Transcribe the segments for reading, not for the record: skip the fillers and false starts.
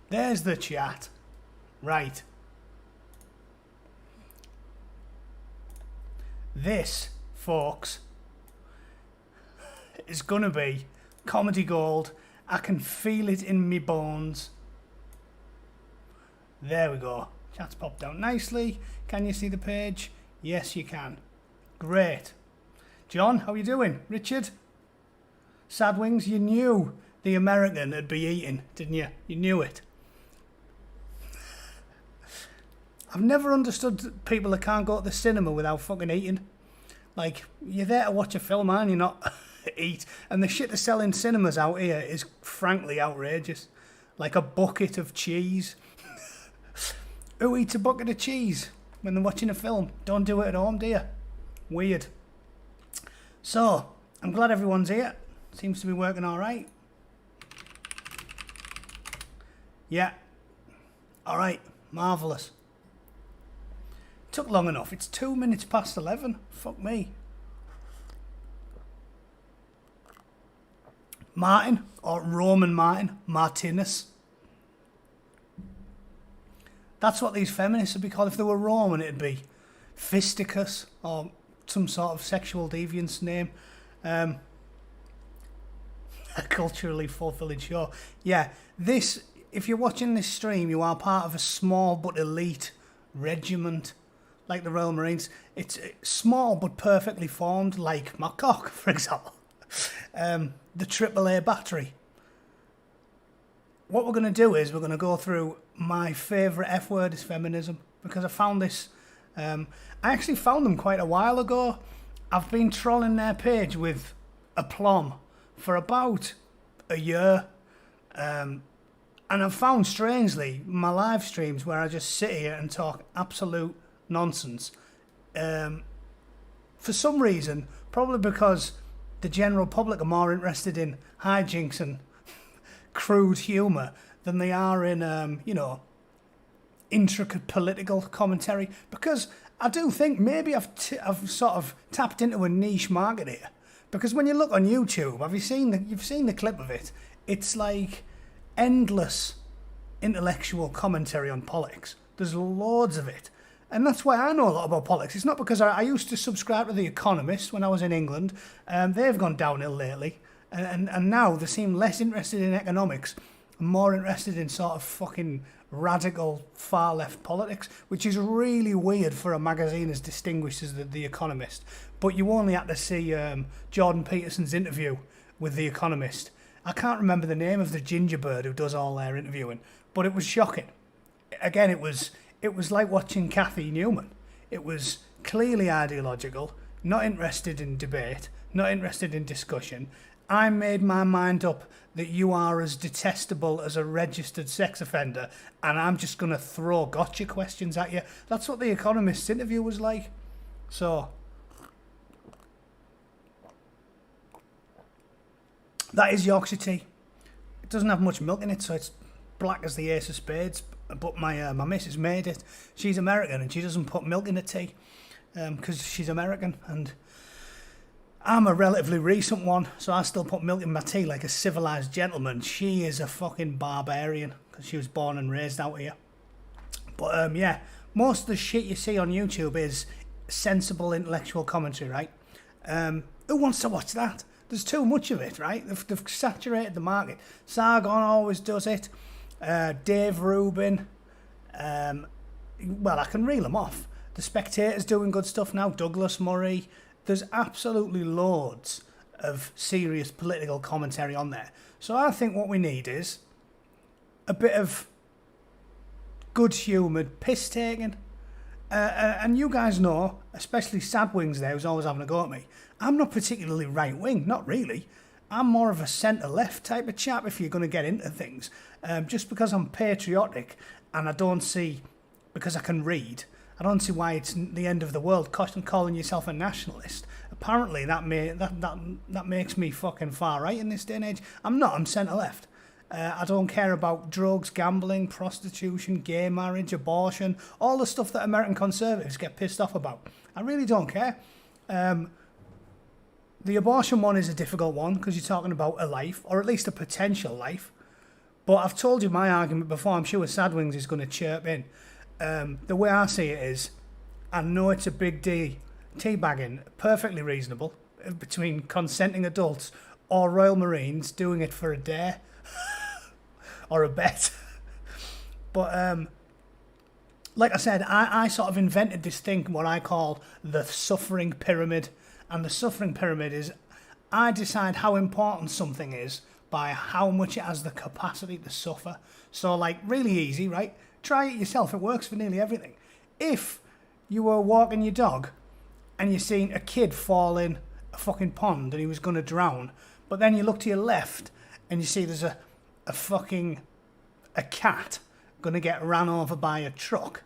There's the chat. Right. This, folks, is gonna be comedy gold. I can feel it in me bones. There we go. Chat's popped down nicely. Can you see the page? Yes, you can. Great. John, how you doing? Richard? Sadwings, you knew the American would be eating, didn't you? You knew it. I've never understood people that can't go to the cinema without fucking eating. Like, you're there to watch a film, aren't you? Not eat. And the shit they sell in cinemas out here is frankly outrageous. Like a bucket of cheese. Who eats a bucket of cheese when they're watching a film? Don't do it at home, do you? Weird. So, I'm glad everyone's here. Seems to be working alright. Yeah. Alright. Marvellous. Took long enough. It's 2 minutes past 11. Fuck me. Martin, or Roman Martin, Martinus. That's what these feminists would be called. If they were Roman, it'd be Fisticus, or some sort of sexual deviance name. A culturally fulfilling show. Yeah, this, if you're watching this stream, you are part of a small but elite regiment, like the Royal Marines. It's small but perfectly formed, like my cock, for example. The AAA battery. What we're going to do is we're going to go through my favourite F word is feminism, because I found this, I actually found them quite a while ago. I've been trolling their page with aplomb for about a year, and I've found, strangely, my live streams where I just sit here and talk absolute nonsense, for some reason, probably because the general public are more interested in hijinks and crude humour than they are in, you know, intricate political commentary. Because I do think maybe I've sort of tapped into a niche market here. Because when you look on YouTube, you've seen the clip of it. It's like endless intellectual commentary on politics. There's loads of it. And that's why I know a lot about politics. It's not because I used to subscribe to The Economist when I was in England. They've gone downhill lately. And now they seem less interested in economics and more interested in sort of fucking radical far left politics, which is really weird for a magazine as distinguished as The Economist. But you only had to see Jordan Peterson's interview with The Economist. I can't remember the name of the ginger bird who does all their interviewing, but it was shocking. Again, it was like watching Cathy Newman. It was clearly ideological, not interested in debate, not interested in discussion. I made my mind up that you are as detestable as a registered sex offender, and I'm just going to throw gotcha questions at you. That's what The Economist's interview was like. So, that is Yorkshire tea. It doesn't have much milk in it, so it's black as the ace of spades. But my missus made it. She's American and she doesn't put milk in her tea because she's American, and I'm a relatively recent one, so I still put milk in my tea like a civilised gentleman. She is a fucking barbarian because she was born and raised out here. But yeah, most of the shit you see on YouTube is sensible intellectual commentary, right? Who wants to watch that? There's too much of it, right? They've saturated the market. Sargon always does it. Dave Rubin, well, I can reel them off. The Spectator's doing good stuff now. Douglas Murray. There's absolutely loads of serious political commentary on there. So I think what we need is a bit of good-humoured piss-taking. And you guys know, especially Sadwings there, who's always having a go at me, I'm not particularly right-wing, not really. I'm more of a centre-left type of chap if you're going to get into things. Just because I'm patriotic and I don't see, because I can read, I don't see why it's the end of the world calling yourself a nationalist. Apparently that makes me fucking far right in this day and age. I'm not, I'm centre-left. I don't care about drugs, gambling, prostitution, gay marriage, abortion, all the stuff that American conservatives get pissed off about. I really don't care. The abortion one is a difficult one because you're talking about a life, or at least a potential life. But I've told you my argument before. I'm sure Sadwings is going to chirp in. The way I see it is, I know it's a big D. Teabagging, perfectly reasonable, between consenting adults or Royal Marines doing it for a dare or a bet. But like I said, I sort of invented this thing, what I call the suffering pyramid. And the suffering pyramid is, I decide how important something is by how much it has the capacity to suffer. So, like, really easy, right? Try it yourself. It works for nearly everything. If you were walking your dog and you seen a kid fall in a fucking pond and he was going to drown, but then you look to your left and you see there's a cat going to get ran over by a truck,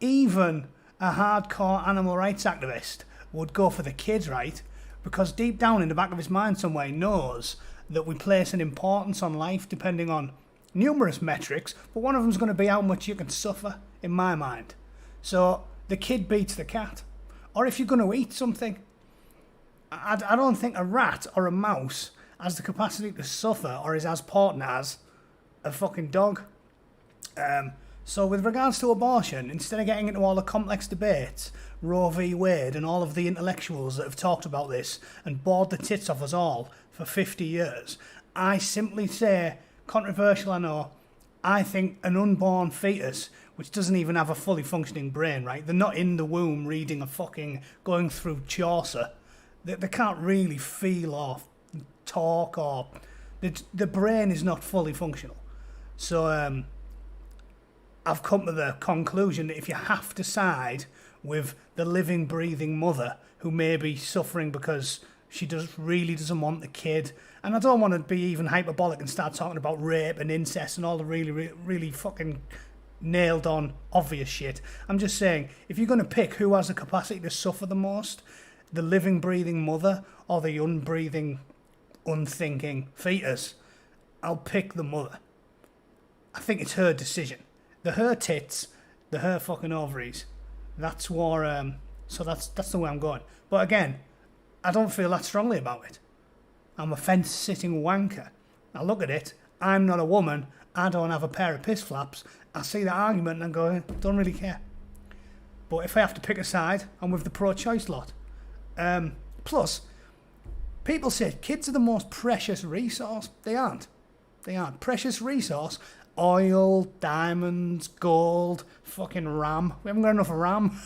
even a hardcore animal rights activist would go for the kid, right? Because deep down in the back of his mind somewhere he knows that we place an importance on life depending on numerous metrics, but one of them's going to be how much you can suffer, in my mind. So the kid beats the cat. Or if you're going to eat something, I don't think a rat or a mouse has the capacity to suffer or is as important as a fucking dog. So with regards to abortion, instead of getting into all the complex debates, Roe v. Wade and all of the intellectuals that have talked about this and bored the tits off us all for 50 years, I simply say, controversial I know, I think an unborn fetus, which doesn't even have a fully functioning brain, right? They're not in the womb reading a fucking, going through Chaucer. They can't really feel or talk or... The brain is not fully functional. So I've come to the conclusion that if you have to side with the living, breathing mother who may be suffering because she really doesn't want the kid, and I don't want to be even hyperbolic and start talking about rape and incest and all the really fucking nailed on obvious shit. I'm just saying, if you're going to pick who has the capacity to suffer the most, the living, breathing mother or the unbreathing, unthinking fetus, I'll pick the mother. I think it's her decision. Her tits, her fucking ovaries. That's war. So that's the way I'm going. But again, I don't feel that strongly about it. I'm a fence-sitting wanker. I look at it. I'm not a woman. I don't have a pair of piss flaps. I see the argument and I go, don't really care. But if I have to pick a side, I'm with the pro-choice lot. Plus, people say kids are the most precious resource. They aren't. They aren't. Precious resource. Oil, diamonds, gold, fucking RAM. We haven't got enough RAM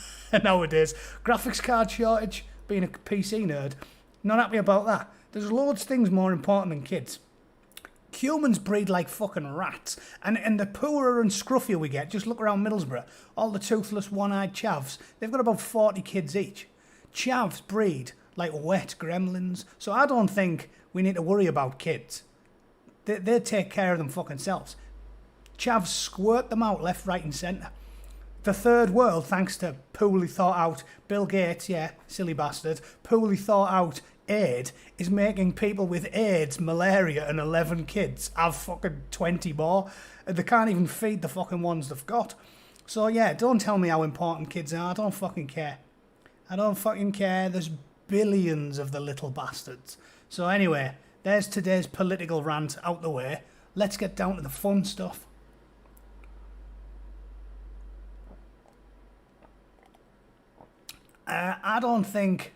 nowadays. Graphics card shortage, being a PC nerd. Not happy about that. There's loads of things more important than kids. Humans breed like fucking rats. And the poorer and scruffier we get, just look around Middlesbrough. All the toothless, one-eyed chavs, they've got about 40 kids each. Chavs breed like wet gremlins. So I don't think we need to worry about kids. They take care of them fucking selves. Chavs squirt them out left, right and centre. The third world, thanks to poorly thought out Bill Gates, yeah, silly bastard, poorly thought out aid, is making people with AIDS, malaria and 11 kids have fucking 20 more. They can't even feed the fucking ones they've got. So yeah, don't tell me how important kids are. I don't fucking care. I don't fucking care. There's billions of the little bastards. So anyway, there's today's political rant out the way. Let's get down to the fun stuff. I don't think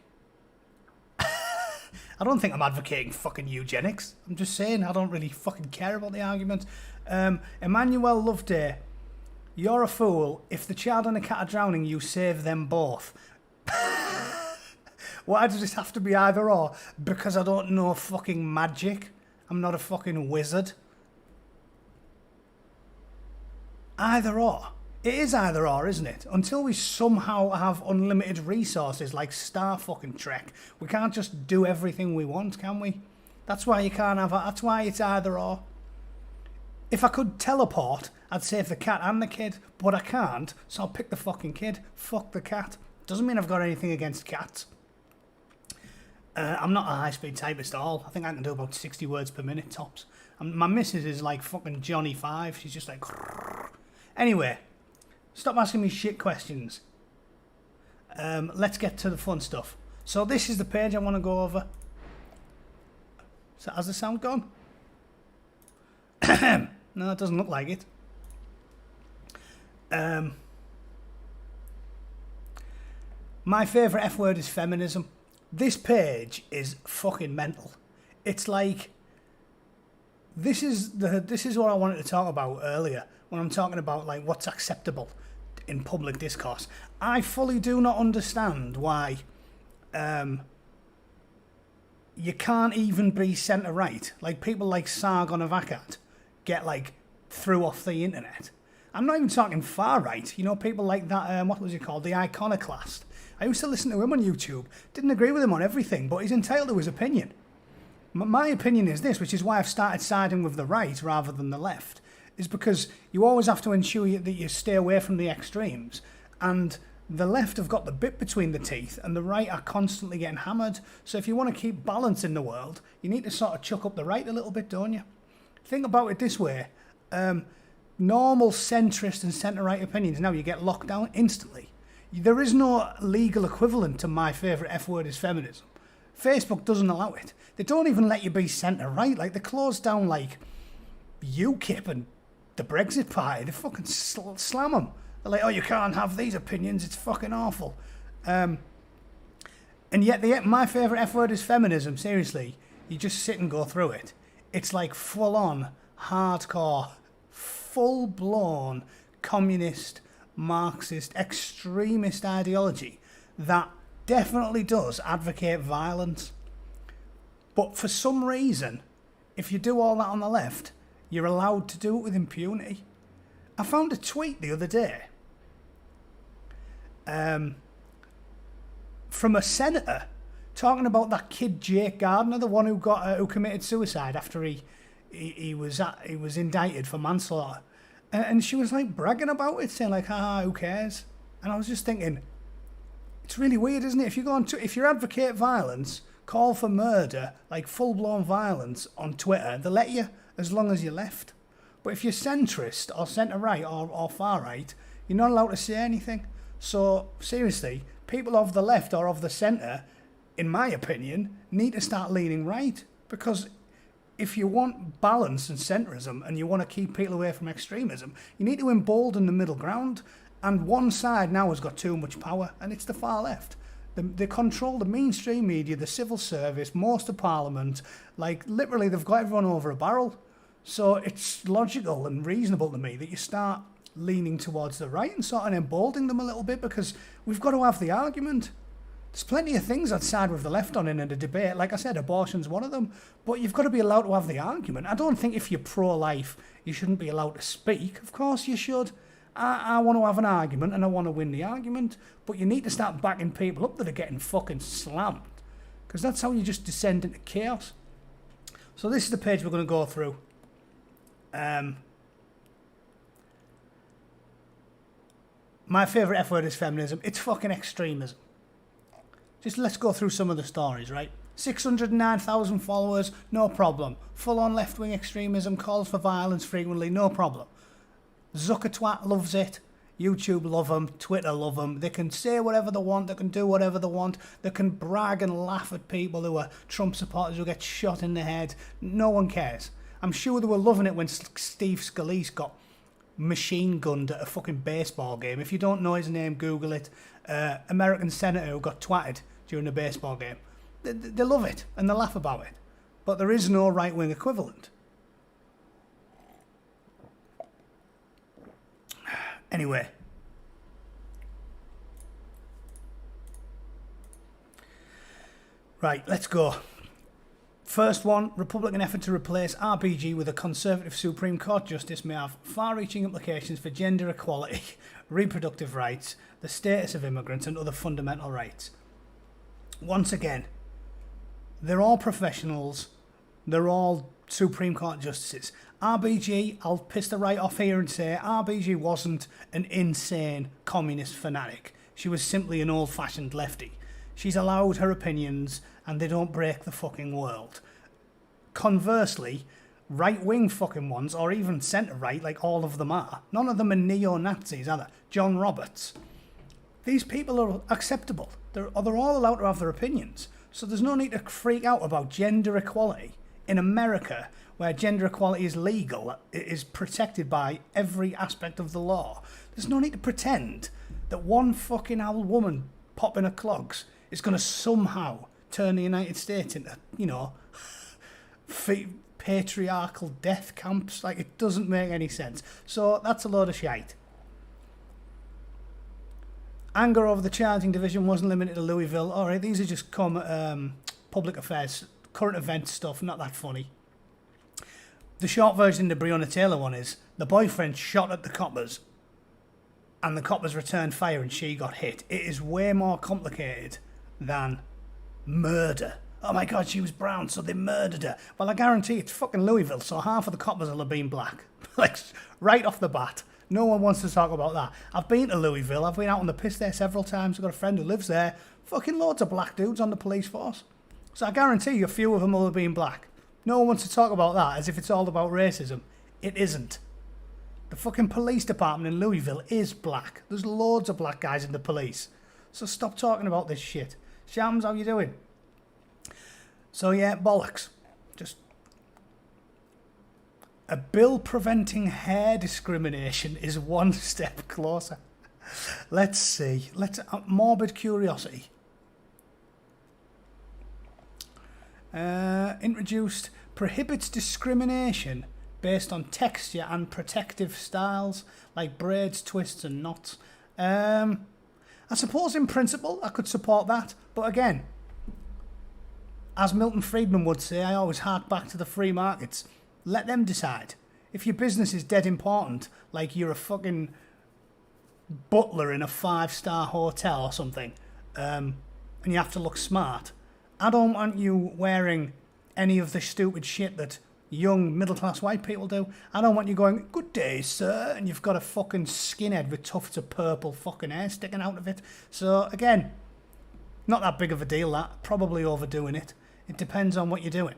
I'm advocating fucking eugenics. I'm just saying I don't really fucking care about the argument. Emmanuel Loveday, you're a fool. If the child and the cat are drowning, you save them both. Why does this have to be either or? Because I don't know fucking magic. I'm not a fucking wizard. Either or. It is either or, isn't it? Until we somehow have unlimited resources like Star fucking Trek, we can't just do everything we want, can we? That's why you can't have it. That's why it's either or. If I could teleport, I'd save the cat and the kid, but I can't, so I'll pick the fucking kid. Fuck the cat. Doesn't mean I've got anything against cats. I'm not a high-speed typist at all. I think I can do about 60 words per minute, tops. My missus is like fucking Johnny 5. She's just like... Anyway... Stop asking me shit questions. Let's get to the fun stuff. So this is the page I want to go over. So has the sound gone? No, it doesn't look like it. My favourite F word is feminism. This page is fucking mental. It's like, this is what I wanted to talk about earlier when I'm talking about like what's acceptable in public discourse. I fully do not understand why you can't even be centre right. Like people like Sargon of Akkad get like threw off the internet. I'm not even talking far right. You know, people like that, what was he called? The Iconoclast. I used to listen to him on YouTube. Didn't agree with him on everything, but he's entitled to his opinion. My opinion is this, which is why I've started siding with the right rather than the left, is because you always have to ensure that you stay away from the extremes. And the left have got the bit between the teeth, and the right are constantly getting hammered. So if you want to keep balance in the world, you need to sort of chuck up the right a little bit, don't you? Think about it this way. Normal centrist and centre-right opinions, now you get locked down instantly. There is no legal equivalent to my favourite F word is feminism. Facebook doesn't allow it. They don't even let you be centre-right. Like, they closed down, like, UKIP and the Brexit Party. They fucking slam them. They're like, oh, you can't have these opinions. It's fucking awful. And yet my favourite F word is feminism. Seriously, you just sit and go through it. It's like full-on, hardcore, full-blown communist, Marxist, extremist ideology that definitely does advocate violence. But for some reason, if you do all that on the left, you're allowed to do it with impunity. I found a tweet the other day from a senator talking about that kid Jake Gardner, the one who committed suicide after he was indicted for manslaughter. And she was like bragging about it, saying like, who cares? And I was just thinking, it's really weird, isn't it? If you advocate violence, call for murder, like full-blown violence on Twitter, they'll let you as long as you're left. But if you're centrist or centre-right or far-right, you're not allowed to say anything. So seriously, people of the left or of the centre, in my opinion, need to start leaning right. Because if you want balance and centrism and you want to keep people away from extremism, you need to embolden the middle ground. And one side now has got too much power, and it's the far left. They control the mainstream media, the civil service, most of Parliament. Like, literally, they've got everyone over a barrel. So it's logical and reasonable to me that you start leaning towards the right and sort of emboldening them a little bit, because we've got to have the argument. There's plenty of things I'd side with the left on in a debate. Like I said, abortion's one of them. But you've got to be allowed to have the argument. I don't think if you're pro-life, you shouldn't be allowed to speak. Of course you should. I want to have an argument and I want to win the argument. But you need to start backing people up that are getting fucking slammed. Because that's how you just descend into chaos. So this is the page we're going to go through. My favourite F word is feminism. It's fucking extremism. Just let's go through some of the stories, right? 609,000 followers, no problem. Full-on left-wing extremism, calls for violence frequently, no problem. Zuckertwat loves it. YouTube love them. Twitter love them. They can say whatever they want. They can do whatever they want. They can brag and laugh at people who are Trump supporters who get shot in the head. No one cares. I'm sure they were loving it when Steve Scalise got machine gunned at a fucking baseball game. If you don't know his name, Google it. American senator who got twatted during a baseball game. They love it and they laugh about it. But there is no right-wing equivalent. Anyway. Right, let's go. First one, Republican effort to replace RBG with a Conservative Supreme Court justice may have far-reaching implications for gender equality, reproductive rights, the status of immigrants and other fundamental rights. Once again, they're all professionals, they're all Supreme Court justices. RBG, I'll piss the right off here and say, RBG wasn't an insane communist fanatic. She was simply an old-fashioned lefty. She's allowed her opinions and they don't break the fucking world. Conversely, right-wing fucking ones, or even centre-right, like all of them are, none of them are neo-Nazis, are they? John Roberts. These people are acceptable. They're all allowed to have their opinions. So there's no need to freak out about gender equality in America where gender equality is legal, it is protected by every aspect of the law. There's no need to pretend that one fucking old woman popping her clogs is going to somehow turn the United States into, you know, patriarchal death camps. Like, it doesn't make any sense. So that's a load of shite. Anger over the charging division wasn't limited to Louisville. All right, these are just public affairs, current event stuff, not that funny. The short version, the Breonna Taylor one, is the boyfriend shot at the coppers and the coppers returned fire and she got hit. It is way more complicated than murder. Oh my God, she was brown, so they murdered her. Well, I guarantee it's fucking Louisville, so half of the coppers will have been black. Like, right off the bat. No one wants to talk about that. I've been to Louisville. I've been out on the piss there several times. I've got a friend who lives there. Fucking loads of black dudes on the police force. So I guarantee you a few of them will have been black. No one wants to talk about that as if it's all about racism. It isn't. The fucking police department in Louisville is black. There's loads of black guys in the police. So stop talking about this shit. Shams, how you doing? So yeah, bollocks. Just a bill preventing hair discrimination is one step closer. Let's see. Morbid curiosity. Introduced prohibits discrimination based on texture and protective styles like braids, twists and knots. I suppose in principle I could support that, but again, as Milton Friedman would say, I always hark back to the free markets. Let them decide. If your business is dead important, like you're a fucking butler in a 5-star hotel or something, and you have to look smart, I don't want you wearing any of the stupid shit that young middle-class white people do. I don't want you going, "Good day, sir," and you've got a fucking skinhead with tufts of purple fucking hair sticking out of it. So, again, not that big of a deal, that. Probably overdoing it. It depends on what you're doing.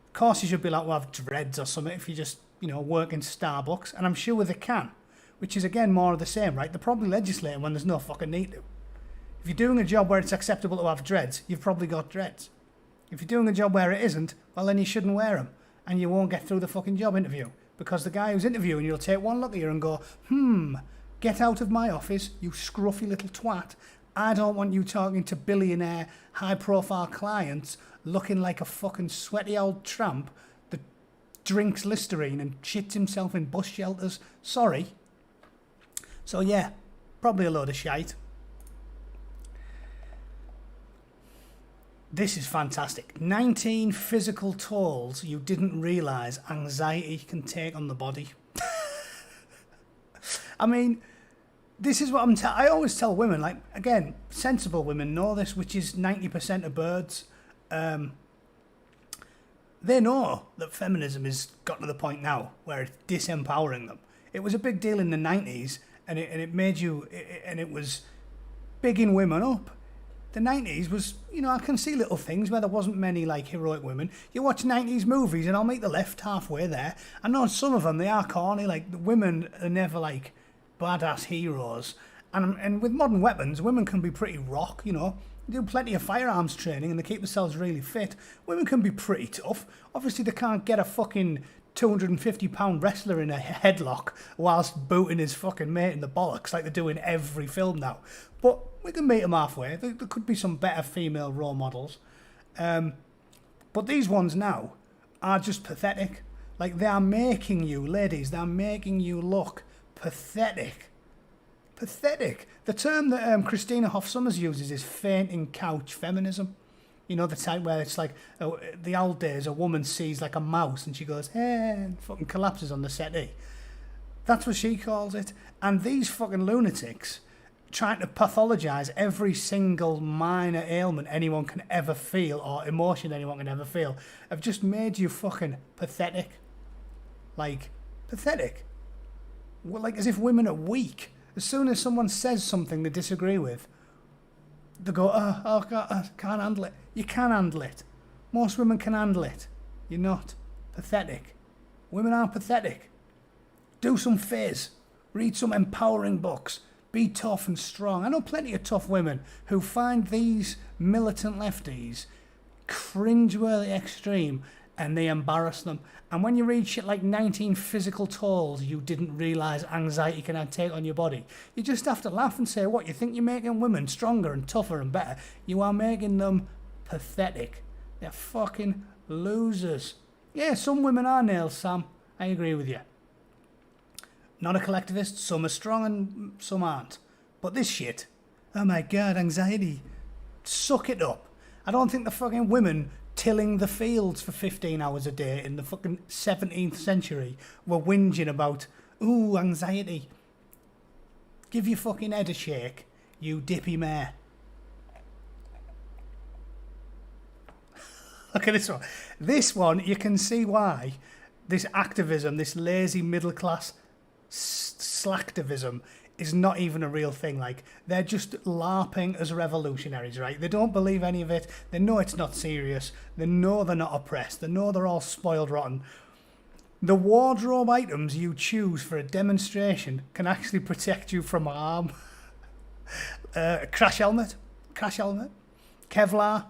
Of course, you should be allowed to have dreads or something if you just, you know, work in Starbucks, and I'm sure they can, which is, again, more of the same, right? They're probably legislating when there's no fucking need to. If you're doing a job where it's acceptable to have dreads, you've probably got dreads. If you're doing a job where it isn't, well, then you shouldn't wear them, and you won't get through the fucking job interview, because the guy who's interviewing you'll take one look at you and go, get out of my office, you scruffy little twat. I don't want you talking to billionaire, high-profile clients looking like a fucking sweaty old tramp that drinks Listerine and shits himself in bus shelters. Sorry. So, yeah, probably a load of shite. This is fantastic. 19 physical tolls you didn't realise anxiety can take on the body. I mean, this is what I always tell women, like, again, sensible women know this, which is 90% of birds. They know that feminism has got to the point now where it's disempowering them. It was a big deal in the 90s, and it made you, and it was bigging women up. The 90s was, you know, I can see little things where there wasn't many, like, heroic women. You watch 90s movies and I'll make the left halfway there. I know some of them, they are corny. Like, the women are never, like, badass heroes. And with modern weapons, women can be pretty rock, you know. They do plenty of firearms training and they keep themselves really fit. Women can be pretty tough. Obviously, they can't get a fucking 250-pound wrestler in a headlock whilst booting his fucking mate in the bollocks like they do in every film now. But we can meet them halfway. There could be some better female role models. But these ones now are just pathetic. Like, they are making you, ladies, they're making you look pathetic. Pathetic. The term that Christina Hoff Sommers uses is fainting couch feminism. You know, the type where it's like, the old days, a woman sees like a mouse and she goes, hey, and fucking collapses on the settee. That's what she calls it. And these fucking lunatics trying to pathologise every single minor ailment anyone can ever feel or emotion anyone can ever feel have just made you fucking pathetic. Like, pathetic. Well, like, as if women are weak. As soon as someone says something they disagree with, they go, oh God, I can't handle it. You can handle it. Most women can handle it. You're not. Pathetic. Women are pathetic. Do some fizz. Read some empowering books. Be tough and strong. I know plenty of tough women who find these militant lefties cringeworthy extreme and they embarrass them. And when you read shit like 19 physical tolls you didn't realise anxiety can take on your body, you just have to laugh and say, what, you think you're making women stronger and tougher and better? You are making them pathetic. They're fucking losers. Yeah, some women are nails, Sam. I agree with you. Not a collectivist. Some are strong and some aren't. But this shit, oh my god, anxiety. Suck it up. I don't think the fucking women tilling the fields for 15 hours a day in the fucking 17th century were whinging about, ooh, anxiety. Give your fucking head a shake, you dippy mare. Look at this one. This one, you can see why this activism, this lazy middle class slacktivism is not even a real thing. Like, they're just LARPing as revolutionaries, right? They don't believe any of it. They know it's not serious. They know they're not oppressed. They know they're all spoiled rotten. The wardrobe items you choose for a demonstration can actually protect you from harm. Crash helmet, Kevlar,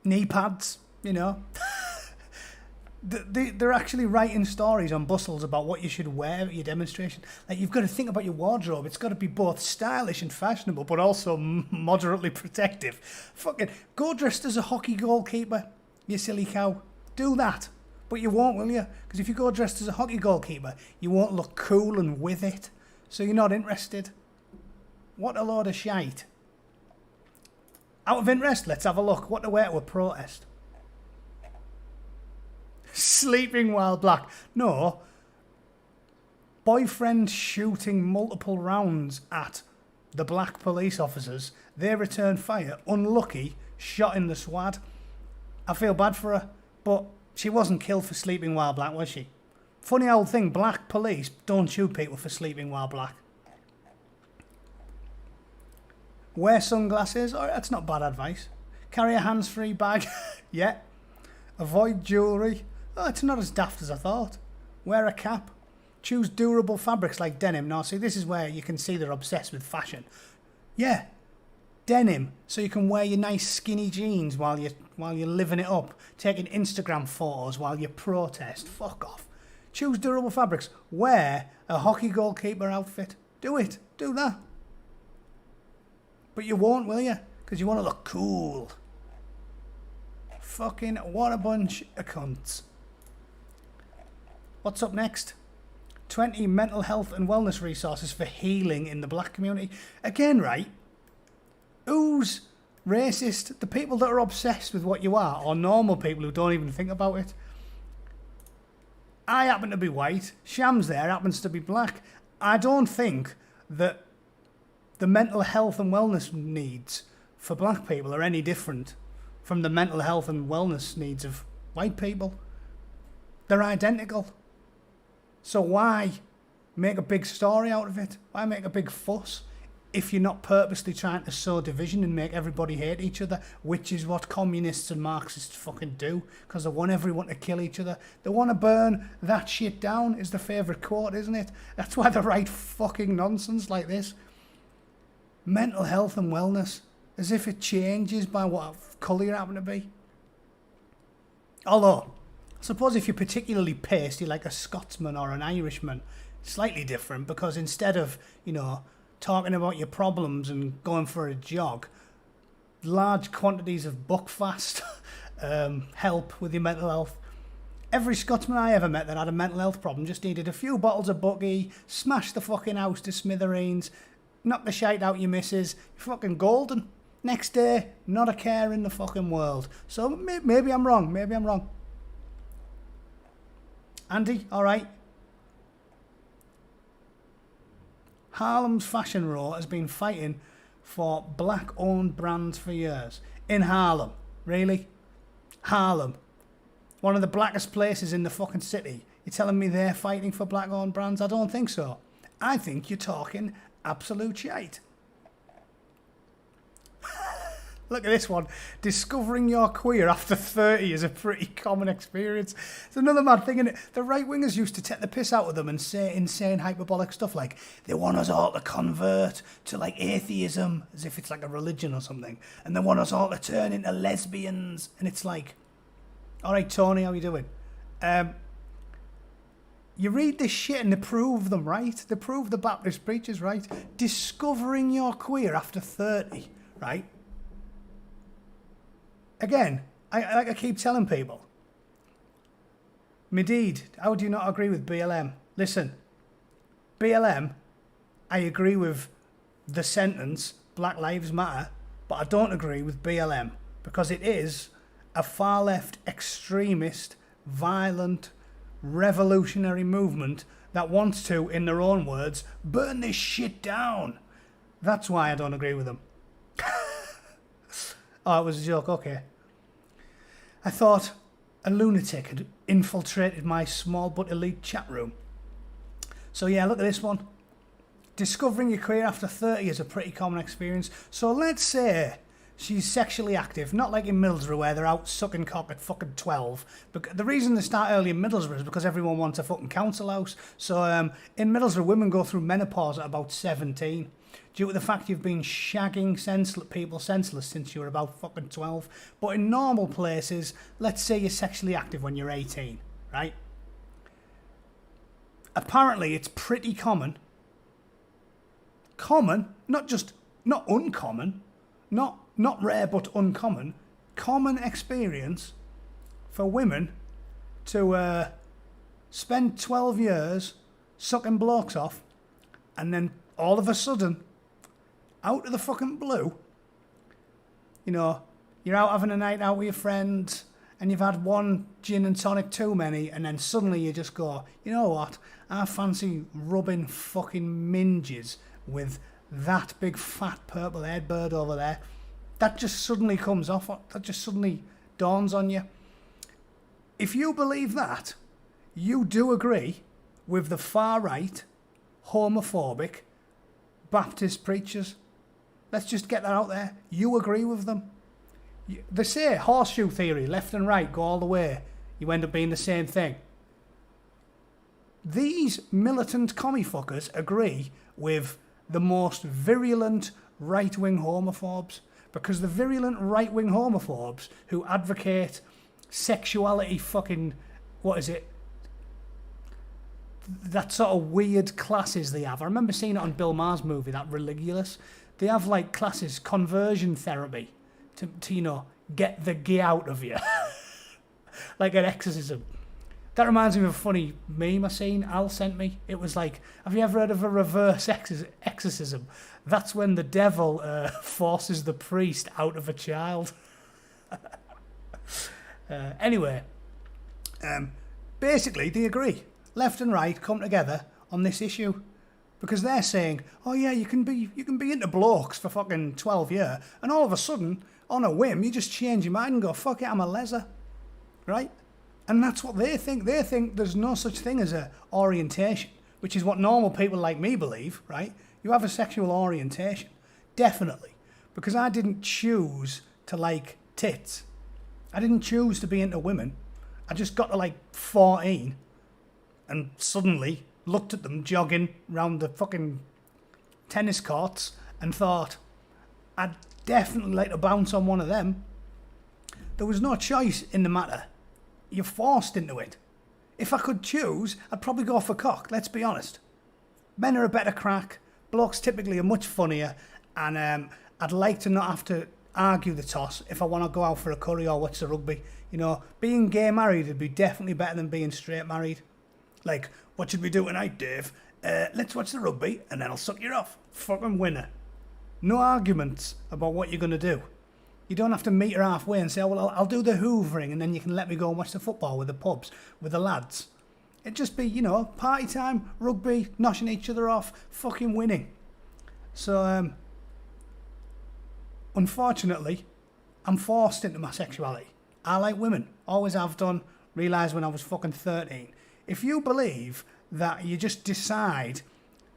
knee pads, you know. They're actually writing stories on bustles about what you should wear at your demonstration. Like, you've got to think about your wardrobe. It's got to be both stylish and fashionable, but also moderately protective. Fucking go dressed as a hockey goalkeeper, you silly cow. Do that. But you won't, will you? Because if you go dressed as a hockey goalkeeper, you won't look cool and with it. So you're not interested. What a load of shite. Out of interest, let's have a look. What to wear to a protest? Sleeping while black. No. Boyfriend shooting multiple rounds at the black police officers. They return fire. Unlucky. Shot in the swad. I feel bad for her. But she wasn't killed for sleeping while black, was she? Funny old thing. Black police don't shoot people for sleeping while black. Wear sunglasses. Oh, that's not bad advice. Carry a hands-free bag. Yeah. Avoid jewellery. Oh, it's not as daft as I thought. Wear a cap. Choose durable fabrics like denim. Now, see, this is where you can see they're obsessed with fashion. Yeah, denim, so you can wear your nice skinny jeans while you're living it up, taking Instagram photos while you protest. Fuck off. Choose durable fabrics. Wear a hockey goalkeeper outfit. Do it. Do that. But you won't, will you? Because you want to look cool. Fucking what a bunch of cunts. What's up next? 20 mental health and wellness resources for healing in the black community. Again, right? Who's racist? The people that are obsessed with what you are, or normal people who don't even think about it? I happen to be white. Shams there happens to be black. I don't think that the mental health and wellness needs for black people are any different from the mental health and wellness needs of white people. They're identical. So why make a big story out of it? Why make a big fuss if you're not purposely trying to sow division and make everybody hate each other, which is what communists and Marxists fucking do, because they want everyone to kill each other. They want to burn that shit down, is the favourite quote, isn't it? That's why they write fucking nonsense like this. Mental health and wellness, as if it changes by what colour you happen to be. Although, I suppose if you're particularly pasty like a Scotsman or an Irishman, slightly different, because instead of, you know, talking about your problems and going for a jog, large quantities of buckfast help with your mental health. Every Scotsman I ever met that had a mental health problem just needed a few bottles of Bucky, smash the fucking house to smithereens, knock the shite out your missus, you're fucking golden. Next day, not a care in the fucking world. So maybe I'm wrong, Andy, alright. Harlem's Fashion Row has been fighting for black-owned brands for years. In Harlem. Really? Harlem. One of the blackest places in the fucking city. You're telling me they're fighting for black-owned brands? I don't think so. I think you're talking absolute shite. Look at this one. Discovering you're queer after 30 is a pretty common experience. It's another mad thing, isn't it? The right-wingers used to take the piss out of them and say insane hyperbolic stuff like, they want us all to convert to, like, atheism, as if it's like a religion or something. And they want us all to turn into lesbians. And it's like, all right, Tony, how you doing? You read this shit and they prove them right. They prove the Baptist preachers right. Discovering you're queer after 30, right? Again, I keep telling people, Medid, how do you not agree with BLM? Listen, BLM, I agree with the sentence, Black Lives Matter, but I don't agree with BLM because it is a far-left, extremist, violent, revolutionary movement that wants to, in their own words, burn this shit down. That's why I don't agree with them. Oh, it was a joke, okay. I thought a lunatic had infiltrated my small but elite chat room. So yeah, look at this one. Discovering you're queer after 30 is a pretty common experience. So let's say she's sexually active, not like in Middlesbrough where they're out sucking cock at fucking 12. But the reason they start early in Middlesbrough is because everyone wants a fucking council house. So in Middlesbrough, women go through menopause at about 17. Due to the fact you've been shagging people senseless since you were about fucking 12. But in normal places, let's say you're sexually active when you're 18, right? Apparently, it's pretty common. Common, not uncommon, not rare but uncommon, common experience for women to spend 12 years sucking blokes off and then all of a sudden, out of the fucking blue, you know, you're out having a night out with your friends and you've had one gin and tonic too many and then suddenly you just go, you know what, I fancy rubbing fucking minges with that big fat purple haired bird over there. That just suddenly comes off. That just suddenly dawns on you. If you believe that, you do agree with the far right, homophobic Baptist preachers. Let's just get that out there. You agree with them. They say horseshoe theory, left and right, go all the way. You end up being the same thing. These militant commie fuckers agree with the most virulent right-wing homophobes. Because the virulent right-wing homophobes who advocate sexuality fucking, what is it? That sort of weird classes they have. I remember seeing it on Bill Maher's movie, that Religulous. They have like classes, conversion therapy, to you know, get the gay out of you. Like an exorcism. That reminds me of a funny meme I seen, Al sent me. It was like, have you ever heard of a reverse exorcism? That's when the devil forces the priest out of a child. Anyway, basically they agree. Left and right come together on this issue because they're saying, oh yeah, you can be into blokes for fucking 12 years, and all of a sudden, on a whim, you just change your mind and go, fuck it, I'm a leser, right? And that's what they think. They think there's no such thing as a orientation, which is what normal people like me believe, right? You have a sexual orientation, definitely, because I didn't choose to like tits. I didn't choose to be into women. I just got to like 14 and suddenly looked at them jogging round the fucking tennis courts and thought, I'd definitely like to bounce on one of them. There was no choice in the matter. You're forced into it. If I could choose, I'd probably go for cock, let's be honest. Men are a better crack. Blokes typically are much funnier, and I'd like to not have to argue the toss if I want to go out for a curry or watch the rugby. You know, being gay married would be definitely better than being straight married. Like, what should we do tonight, Dave? Let's watch the rugby, and then I'll suck you off. Fucking winner. No arguments about what you're going to do. You don't have to meet her halfway and say, oh, well, I'll do the hoovering, and then you can let me go and watch the football with the pubs, with the lads. It'd just be, you know, party time, rugby, noshing each other off, fucking winning. So, unfortunately, I'm forced into my sexuality. I like women. Always have done. Realised when I was fucking 13. If you believe that you just decide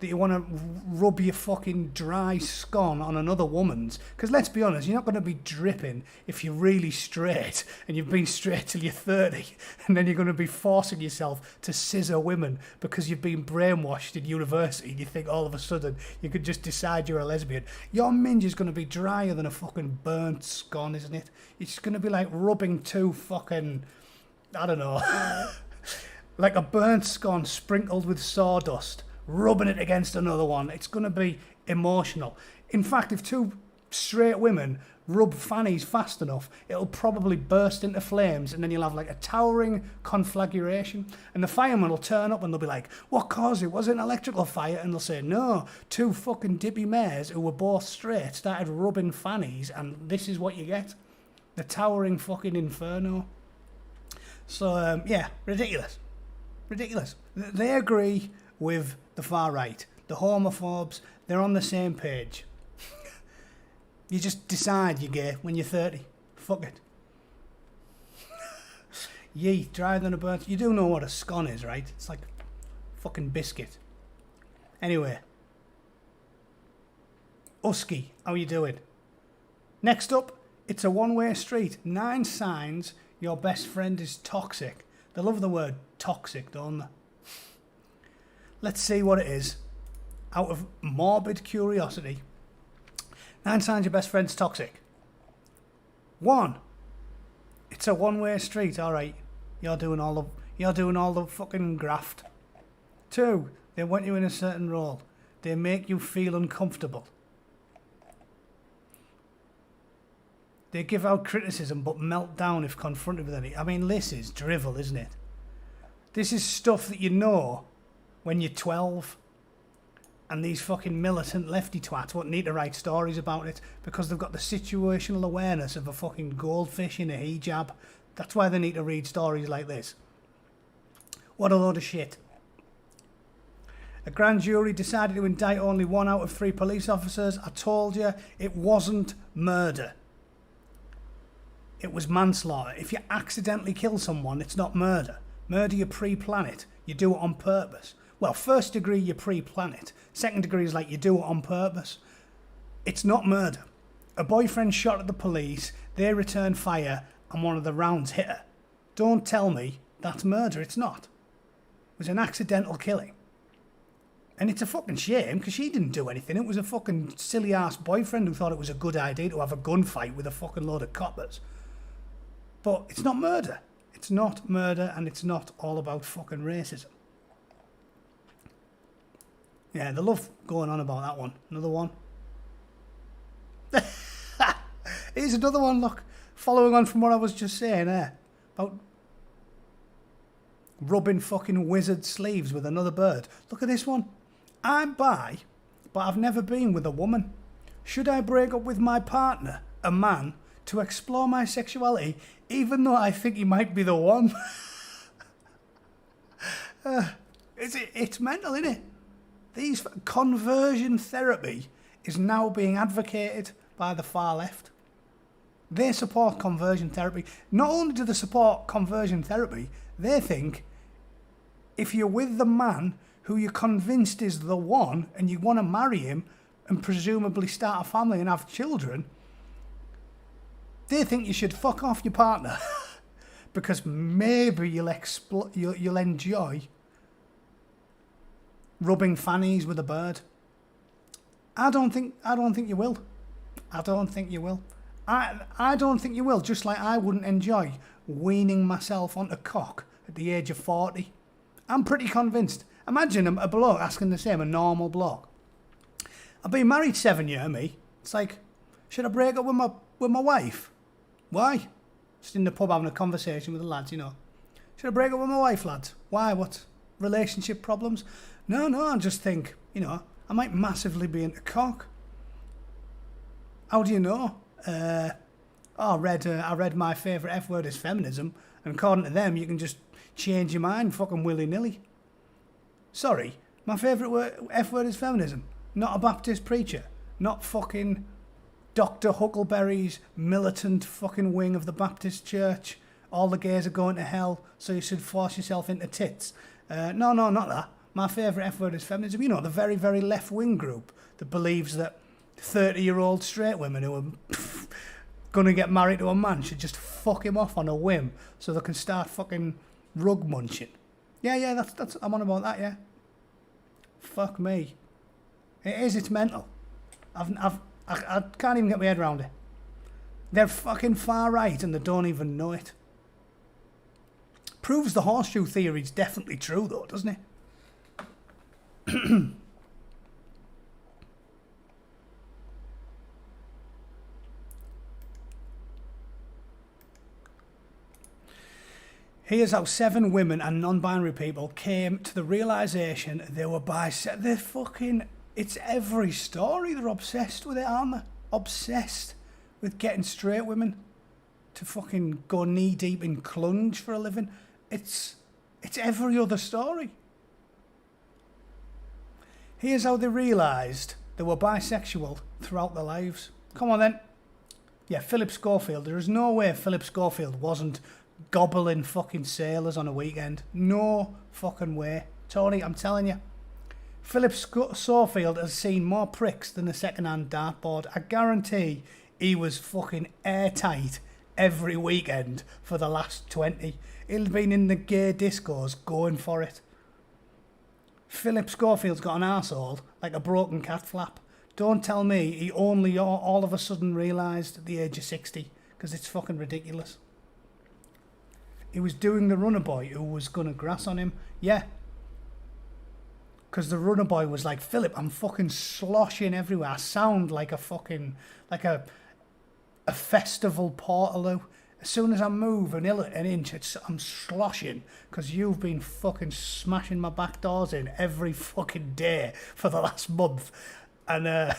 that you want to rub your fucking dry scone on another woman's. Because let's be honest, you're not going to be dripping if you're really straight and you've been straight till you're 30, and then you're going to be forcing yourself to scissor women because you've been brainwashed in university and you think all of a sudden you could just decide you're a lesbian. Your minge is going to be drier than a fucking burnt scone, isn't it? It's going to be like rubbing two fucking, I don't know, like a burnt scone sprinkled with sawdust, rubbing it against another one. It's going to be emotional. In fact, if two straight women rub fannies fast enough, it'll probably burst into flames, and then you'll have like a towering conflagration, and the firemen will turn up and they'll be like, what caused it? Was it an electrical fire? And they'll say, no, two fucking dippy mares who were both straight started rubbing fannies, and this is what you get. The towering fucking inferno. So, yeah, ridiculous. Ridiculous. They agree with the far right. The homophobes, they're on the same page. You just decide you're gay when you're 30. Fuck it. Yee, drier than a burnt. You do know what a scone is, right? It's like fucking biscuit. Anyway. Husky, how you doing? Next up, it's a one-way street. 9 signs your best friend is toxic. They love the word toxic, don't they? Let's see what it is. Out of morbid curiosity. 9 signs your best friend's toxic. 1. It's a one-way street. All right, you're doing all the fucking graft. 2. They want you in a certain role. They make you feel uncomfortable. They give out criticism but melt down if confronted with any. I mean, this is drivel, isn't it? This is stuff that you know when you're 12, and these fucking militant lefty twats won't need to write stories about it because they've got the situational awareness of a fucking goldfish in a hijab. That's why they need to read stories like this. What a load of shit. A grand jury decided to indict only 1 out of 3 police officers. I told you, it wasn't murder. It was manslaughter. If you accidentally kill someone, it's not murder. Murder, you pre-plan it. You do it on purpose. Well, first degree, you pre-plan it. Second degree is like you do it on purpose. It's not murder. A boyfriend shot at the police, they returned fire, and one of the rounds hit her. Don't tell me that's murder. It's not. It was an accidental killing. And it's a fucking shame, because she didn't do anything. It was a fucking silly-ass boyfriend who thought it was a good idea to have a gunfight with a fucking load of coppers. But it's not murder. It's not murder, and it's not all about fucking racism. Yeah, they love going on about that one. Another one. Here's another one, look. Following on from what I was just saying there. About rubbing fucking wizard sleeves with another bird. Look at this one. I'm bi, but I've never been with a woman. Should I break up with my partner, a man, to explore my sexuality, even though I think he might be the one? It's mental, isn't it? These conversion therapy is now being advocated by the far left. They support conversion therapy. Not only do they support conversion therapy, they think if you're with the man who you're convinced is the one and you want to marry him and presumably start a family and have children, they think you should fuck off your partner because maybe you'll enjoy rubbing fannies with a bird. I don't think you will. I don't think you will. I don't think you will, just like I wouldn't enjoy weaning myself onto cock at the age of 40. I'm pretty convinced. Imagine a bloke asking the same, a normal bloke. I've been married 7 years, me. It's like, should I break up with my wife? Why? Just in the pub having a conversation with the lads, you know. Should I break up with my wife, lads? Why? What? Relationship problems? No, I just think, I might massively be into cock. How do you know? I read my favourite F word is feminism, and according to them, you can just change your mind fucking willy-nilly. Sorry, my favourite F word is feminism. Not a Baptist preacher. Not fucking Dr. Huckleberry's militant fucking wing of the Baptist church. All the gays are going to hell, so you should force yourself into tits. No, not that. My favourite F word is feminism. You know, the very, very left-wing group that believes that 30-year-old straight women who are going to get married to a man should just fuck him off on a whim so they can start fucking rug munching. Yeah, that's I'm on about that, yeah. Fuck me. It is, it's mental. I can't even get my head around it. They're fucking far right and they don't even know it. Proves the horseshoe theory's definitely true though, doesn't it? Here's how 7 women and non-binary people came to the realisation they were bisexual. They're fucking... It's every story. They're obsessed with it, aren't they? Obsessed with getting straight women to fucking go knee-deep in clunge for a living. It's every other story. Here's how they realised they were bisexual throughout their lives. Come on then. Yeah, Philip Schofield. There is no way Philip Schofield wasn't gobbling fucking sailors on a weekend. No fucking way. Tony, I'm telling you. Philip Schofield has seen more pricks than a second-hand dartboard. I guarantee he was fucking airtight every weekend for the last 20. He'd been in the gay discos going for it. Philip Schofield's got an arsehole like a broken cat flap. Don't tell me he only all of a sudden realised at the age of 60, because it's fucking ridiculous. He was doing the runner boy who was going to grass on him. Yeah. Because the runner boy was like, Philip, I'm fucking sloshing everywhere. I sound like a fucking, like a festival portaloo. As soon as I move an inch, I'm sloshing because you've been fucking smashing my back doors in every fucking day for the last month. And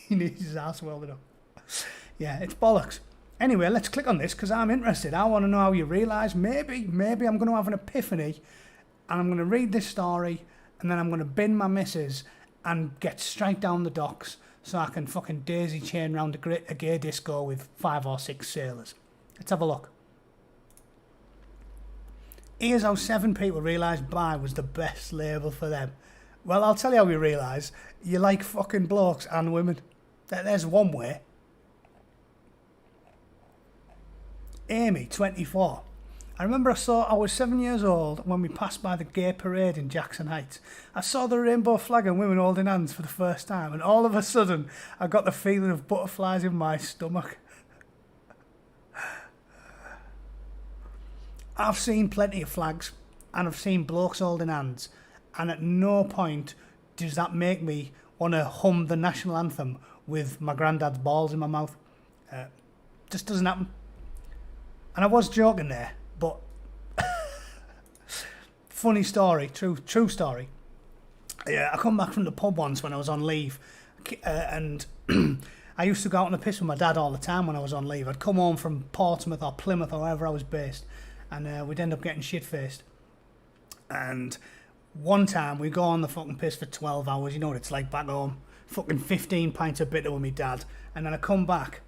he needs his ass welded up. Yeah, it's bollocks. Anyway, let's click on this because I'm interested. I want to know how you realise. Maybe I'm going to have an epiphany and I'm going to read this story and then I'm going to bin my missus and get straight down the docks so I can fucking daisy chain round a gay disco with 5 or 6 sailors. Let's have a look. Here's how 7 people realised bi was the best label for them. Well, I'll tell you how we realise. You like fucking blokes and women. There's one way. Amy, 24. I remember I was 7 years old when we passed by the gay parade in Jackson Heights. I saw the rainbow flag and women holding hands for the first time, and all of a sudden I got the feeling of butterflies in my stomach. I've seen plenty of flags and I've seen blokes holding hands, and at no point does that make me want to hum the national anthem with my granddad's balls in my mouth. Just doesn't happen. And I was joking there, but funny story, true story. Yeah, I come back from the pub once when I was on leave, and I used to go out on the piss with my dad all the time when I was on leave. I'd come home from Portsmouth or Plymouth or wherever I was based, and we'd end up getting shit-faced. And one time we go on the fucking piss for 12 hours, you know what it's like back home, fucking 15 pints of bitter with me dad, and then I come back,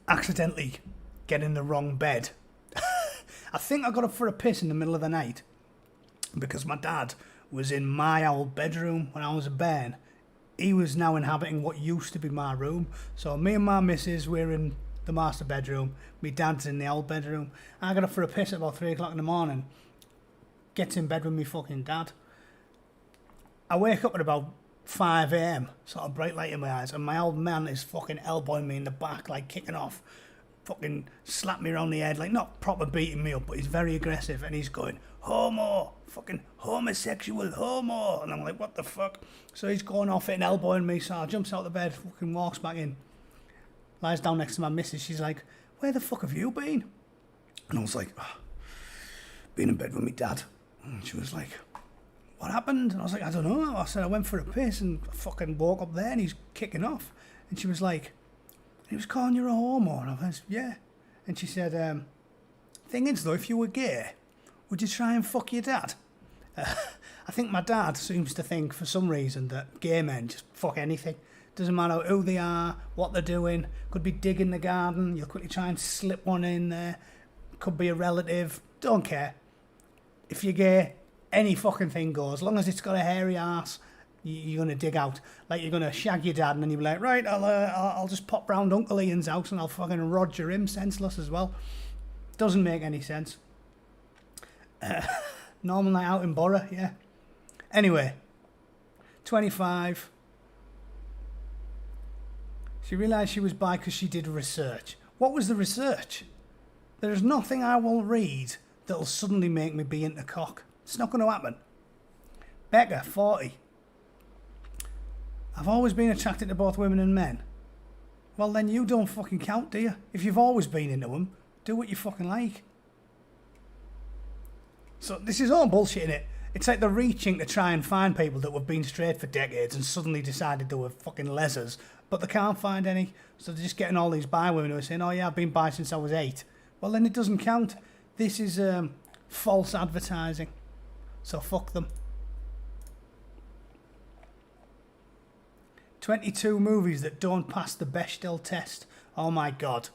accidentally get in the wrong bed. I think I got up for a piss in the middle of the night because my dad was in my old bedroom when I was a bairn. He was now inhabiting what used to be my room. So me and my missus were in the master bedroom. My dad's in the old bedroom. I got up for a piss at about 3 o'clock in the morning. Gets in bed with me fucking dad. I wake up at about 5 a.m, sort of bright light in my eyes, and my old man is fucking elbowing me in the back, like kicking off, fucking slap me around the head, like not proper beating me up, but he's very aggressive, and he's going, homo, fucking homosexual, homo, and I'm like, what the fuck? So he's going off it and elbowing me, so I jumps out of the bed, fucking walks back in, lies down next to my missus. She's like, where the fuck have you been? And I was like, been in bed with me dad. And she was like, what happened? And I was like, I don't know. I said, I went for a piss and I fucking woke up there and he's kicking off. And she was like, he was calling you a homo. And I was, yeah. And she said, thing is though, if you were gay, would you try and fuck your dad? I think my dad seems to think for some reason that gay men just fuck anything. Doesn't matter who they are, what they're doing. Could be digging the garden. You'll quickly try and slip one in there. Could be a relative. Don't care. if you're gay, any fucking thing goes. As long as it's got a hairy ass, you're going to dig out. Like, you're going to shag your dad and then you'll be like, right, I'll just pop round Uncle Ian's house and I'll fucking Roger him senseless as well. Doesn't make any sense. Normal night out in Borough, yeah. Anyway, 25. She realised she was bi because she did research. What was the research? There's nothing I will read that'll suddenly make me be into cock. It's not going to happen. Becca, 40. I've always been attracted to both women and men. Well, then you don't fucking count, do you? If you've always been into them, do what you fucking like. So this is all bullshit, innit? It's like they're reaching to try and find people that have been straight for decades and suddenly decided they were fucking lessers, but they can't find any. So they're just getting all these bi women who are saying, oh yeah, I've been bi since I was 8. Well, then it doesn't count. This is false advertising. So fuck them. 22 movies that don't pass the Bechdel test. Oh my God.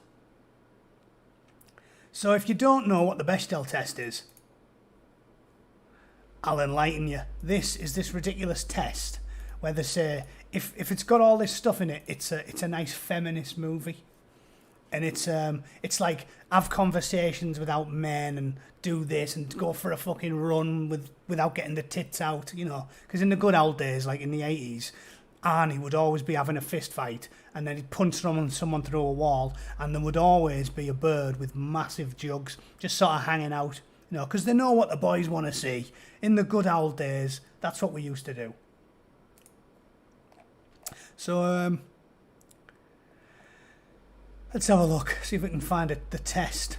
So if you don't know what the Bechdel test is, I'll enlighten you. This is this ridiculous test where they say if it's got all this stuff in it, it's a nice feminist movie, and it's like have conversations without men and do this and go for a fucking run without getting the tits out, you know. Because in the good old days, like in the 80s, Arnie would always be having a fist fight and then he'd punch someone through a wall, and there would always be a bird with massive jugs just sort of hanging out. You know, because they know what the boys want to see. In the good old days, that's what we used to do. So, let's have a look, see if we can find the test.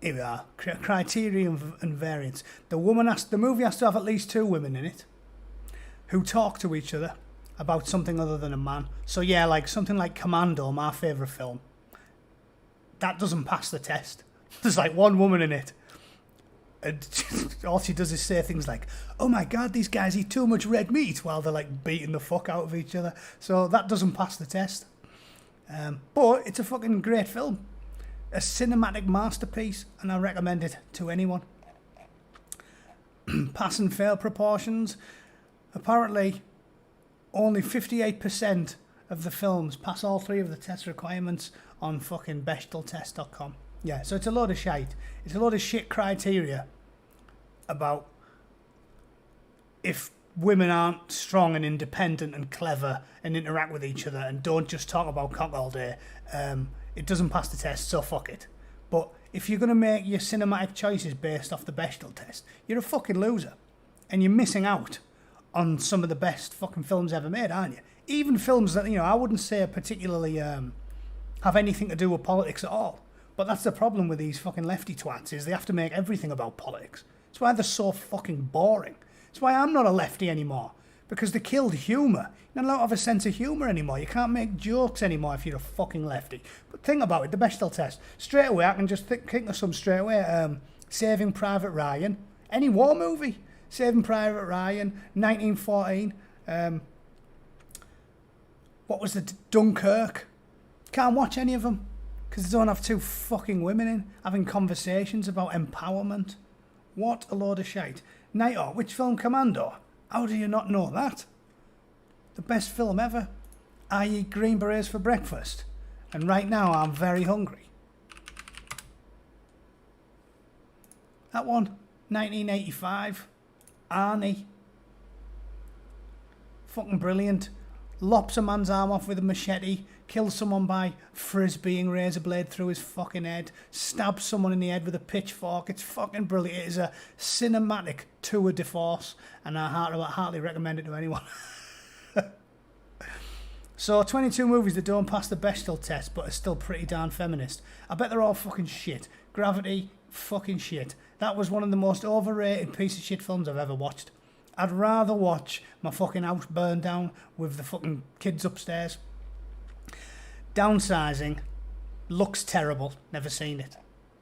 Here we are. Criteria and variance. The movie has to have at least 2 women in it who talk to each other about something other than a man. So yeah, like something like Commando, my favourite film. That doesn't pass the test. There's like 1 woman in it. And all she does is say things like, oh my God, these guys eat too much red meat, while they're like beating the fuck out of each other. So that doesn't pass the test. But it's a fucking great film. A cinematic masterpiece, and I recommend it to anyone. Pass and fail proportions. Apparently, only 58% of the films pass all 3 of the test requirements on fucking BechdelTest.com. Yeah, so it's a load of shite. It's a load of shit criteria about if women aren't strong and independent and clever and interact with each other and don't just talk about cock all day, it doesn't pass the test, so fuck it. But if you're going to make your cinematic choices based off the Bechdel test, you're a fucking loser. And you're missing out on some of the best fucking films ever made, aren't you? Even films that, you know, I wouldn't say particularly have anything to do with politics at all. But that's the problem with these fucking lefty twats, is they have to make everything about politics. It's why they're so fucking boring. It's why I'm not a lefty anymore. Because they killed humour. You're not allowed to have a sense of humour anymore. You can't make jokes anymore if you're a fucking lefty. But think about it, the Bechdel test. Straight away, I can just think of some straight away. Saving Private Ryan. Any war movie. Saving Private Ryan. 1914. What was the Dunkirk? Can't watch any of them. Because they don't have 2 fucking women in having conversations about empowerment. What a load of shite. Night, which film? Commando? How do you not know that? The best film ever. I eat green berets for breakfast. And right now I'm very hungry. That one, 1985. Arnie. Fucking brilliant. Lops a man's arm off with a machete. Kills someone by frisbeeing razor blade through his fucking head. Stabs someone in the head with a pitchfork. It's fucking brilliant. It is a cinematic tour de force, and I heartily recommend it to anyone. So 22 movies that don't pass the Bechdel test but are still pretty darn feminist. I bet they're all fucking shit. Gravity, fucking shit. That was one of the most overrated piece of shit films I've ever watched. I'd rather watch my fucking house burn down with the fucking kids upstairs. Downsizing looks terrible. Never seen it.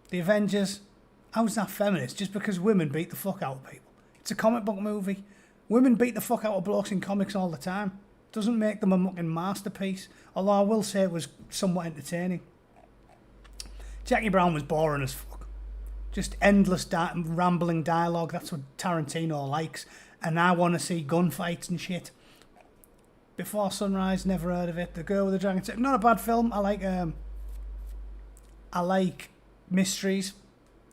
The Avengers, how's that feminist? Just because women beat the fuck out of people. It's a comic book movie. Women beat the fuck out of blokes in comics all the time. Doesn't make them a fucking masterpiece. Although I will say it was somewhat entertaining. Jackie Brown was boring as fuck. Just endless rambling dialogue. That's what Tarantino likes. And I want to see gunfights and shit. Before Sunrise, never heard of it. The Girl with the Dragon Tattoo, not a bad film. I like mysteries,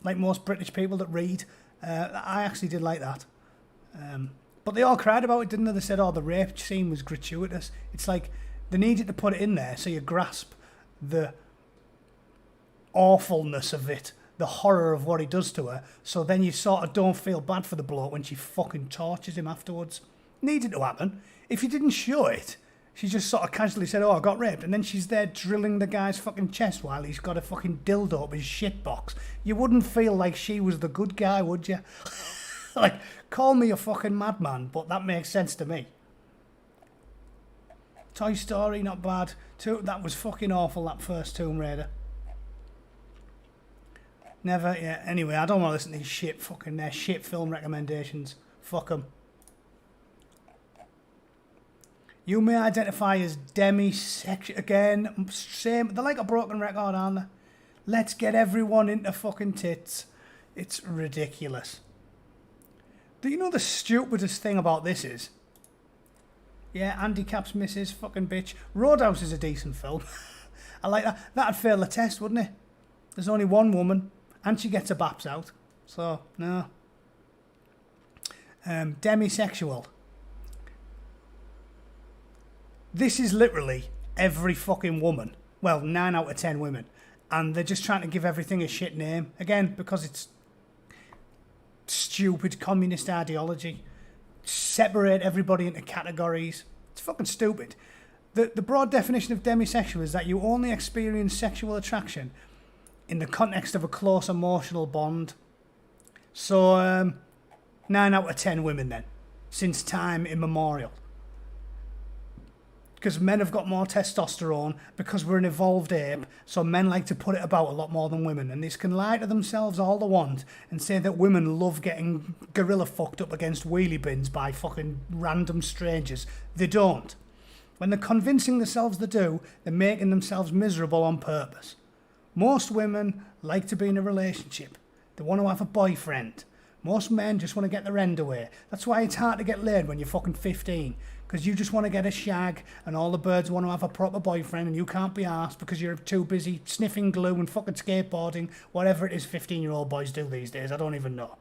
like most British people that read. I actually did like that. But they all cried about it, didn't they? They said, the rape scene was gratuitous. It's like they needed to put it in there so you grasp the awfulness of it, the horror of what he does to her, so then you sort of don't feel bad for the bloke when she fucking tortures him afterwards. Needed to happen. If you didn't show it, she just sort of casually said, I got raped, and then she's there drilling the guy's fucking chest while he's got a fucking dildo up his shit box. You wouldn't feel like she was the good guy, would you? Like, call me a fucking madman, but that makes sense to me. Toy Story, not bad. That was fucking awful, that first Tomb Raider. Never, yeah. Anyway, I don't want to listen to these shit film recommendations. Fuck them. You may identify as demisexual. Again, same. They're like a broken record, aren't they? Let's get everyone into fucking tits. It's ridiculous. Do you know the stupidest thing about this is? Yeah, handicaps misses, fucking bitch. Roadhouse is a decent film. I like that. That'd fail the test, wouldn't it? There's only one woman, and she gets her baps out. So, no. Demisexual. This is literally every fucking woman. Well, 9 out of 10 women. And they're just trying to give everything a shit name. Again, because it's stupid communist ideology. Separate everybody into categories. It's fucking stupid. The broad definition of demisexual is that you only experience sexual attraction in the context of a close emotional bond. So, 9 out of 10 women then. Since time immemorial. Because men have got more testosterone, because we're an evolved ape, so men like to put it about a lot more than women. And they can lie to themselves all they want and say that women love getting gorilla fucked up against wheelie bins by fucking random strangers. They don't. When they're convincing themselves they do, they're making themselves miserable on purpose. Most women like to be in a relationship. They want to have a boyfriend. Most men just want to get their end away. That's why it's hard to get laid when you're fucking 15. Because you just want to get a shag and all the birds want to have a proper boyfriend and you can't be arsed because you're too busy sniffing glue and fucking skateboarding, whatever it is 15-year-old boys do these days. I don't even know.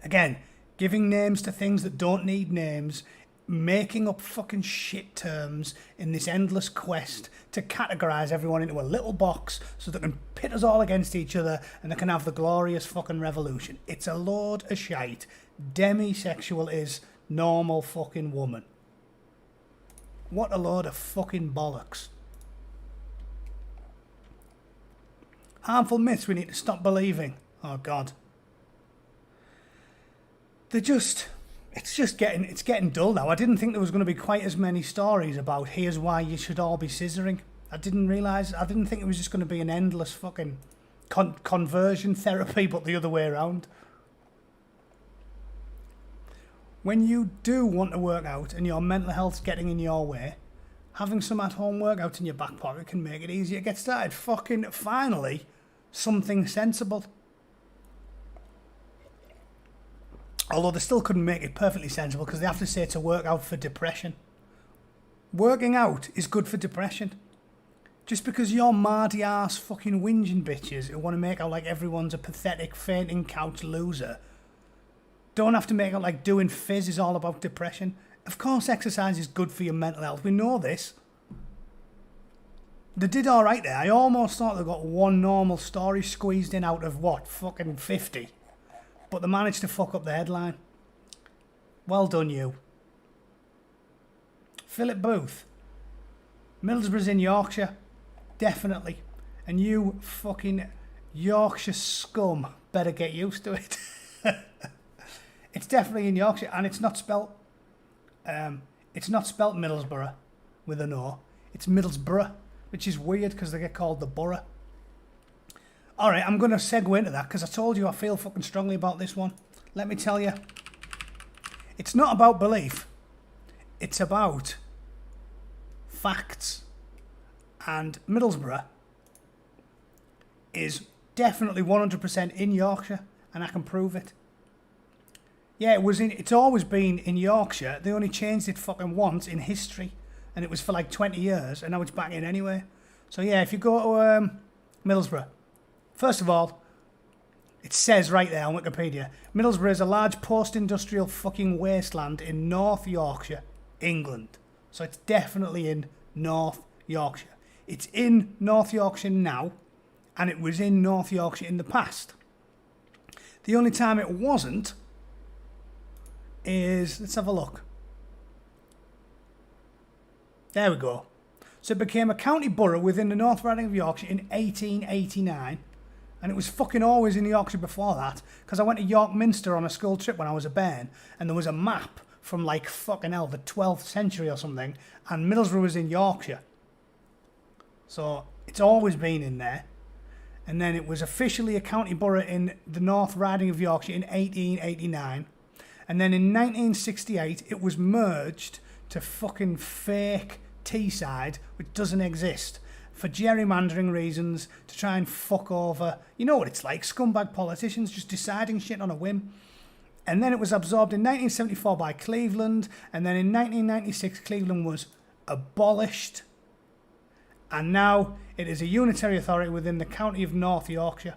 Again, giving names to things that don't need names, making up fucking shit terms in this endless quest to categorise everyone into a little box so they can pit us all against each other and they can have the glorious fucking revolution. It's a load of shite. Demisexual is normal fucking woman. What a load of fucking bollocks. Harmful myths we need to stop believing. Oh God. It's getting dull now. I didn't think there was going to be quite as many stories about here's why you should all be scissoring. I didn't think it was just going to be an endless fucking conversion therapy, but the other way around. When you do want to work out and your mental health's getting in your way, having some at-home workout in your back pocket can make it easier to get started. Fucking finally, something sensible. Although they still couldn't make it perfectly sensible because they have to say to work out for depression. Working out is good for depression. Just because you're mardy ass fucking whinging bitches who want to make out like everyone's a pathetic fainting couch loser don't have to make it like doing fizz is all about depression. Of course exercise is good for your mental health. We know this. They did alright there. I almost thought they got one normal story squeezed in out of what? Fucking 50. But they managed to fuck up the headline. Well done you. Philip Booth. Middlesbrough's in Yorkshire. Definitely. And you fucking Yorkshire scum better get used to it. It's definitely in Yorkshire, and it's not spelt Middlesbrough with an O. It's Middlesbrough, which is weird because they get called the borough. All right, I'm going to segue into that because I told you I feel fucking strongly about this one. Let me tell you, it's not about belief. It's about facts. And Middlesbrough is definitely 100% in Yorkshire, and I can prove it. Yeah, it's always been in Yorkshire. They only changed it fucking once in history, and it was for like 20 years, and now it's back in anyway. So yeah, if you go to Middlesbrough, first of all, it says right there on Wikipedia, Middlesbrough is a large post-industrial fucking wasteland in North Yorkshire, England. So it's definitely in North Yorkshire. It's in North Yorkshire now, and it was in North Yorkshire in the past. The only time it wasn't is, let's have a look. There we go. So it became a county borough within the North Riding of Yorkshire in 1889. And it was fucking always in Yorkshire before that, because I went to York Minster on a school trip when I was a bairn, and there was a map from like fucking hell, the 12th century or something, and Middlesbrough was in Yorkshire. So it's always been in there. And then it was officially a county borough in the North Riding of Yorkshire in 1889. And then in 1968, it was merged to fucking fake Teesside, which doesn't exist, for gerrymandering reasons, to try and fuck over, you know what it's like, scumbag politicians just deciding shit on a whim. And then it was absorbed in 1974 by Cleveland, and then in 1996 Cleveland was abolished, and now it is a unitary authority within the county of North Yorkshire.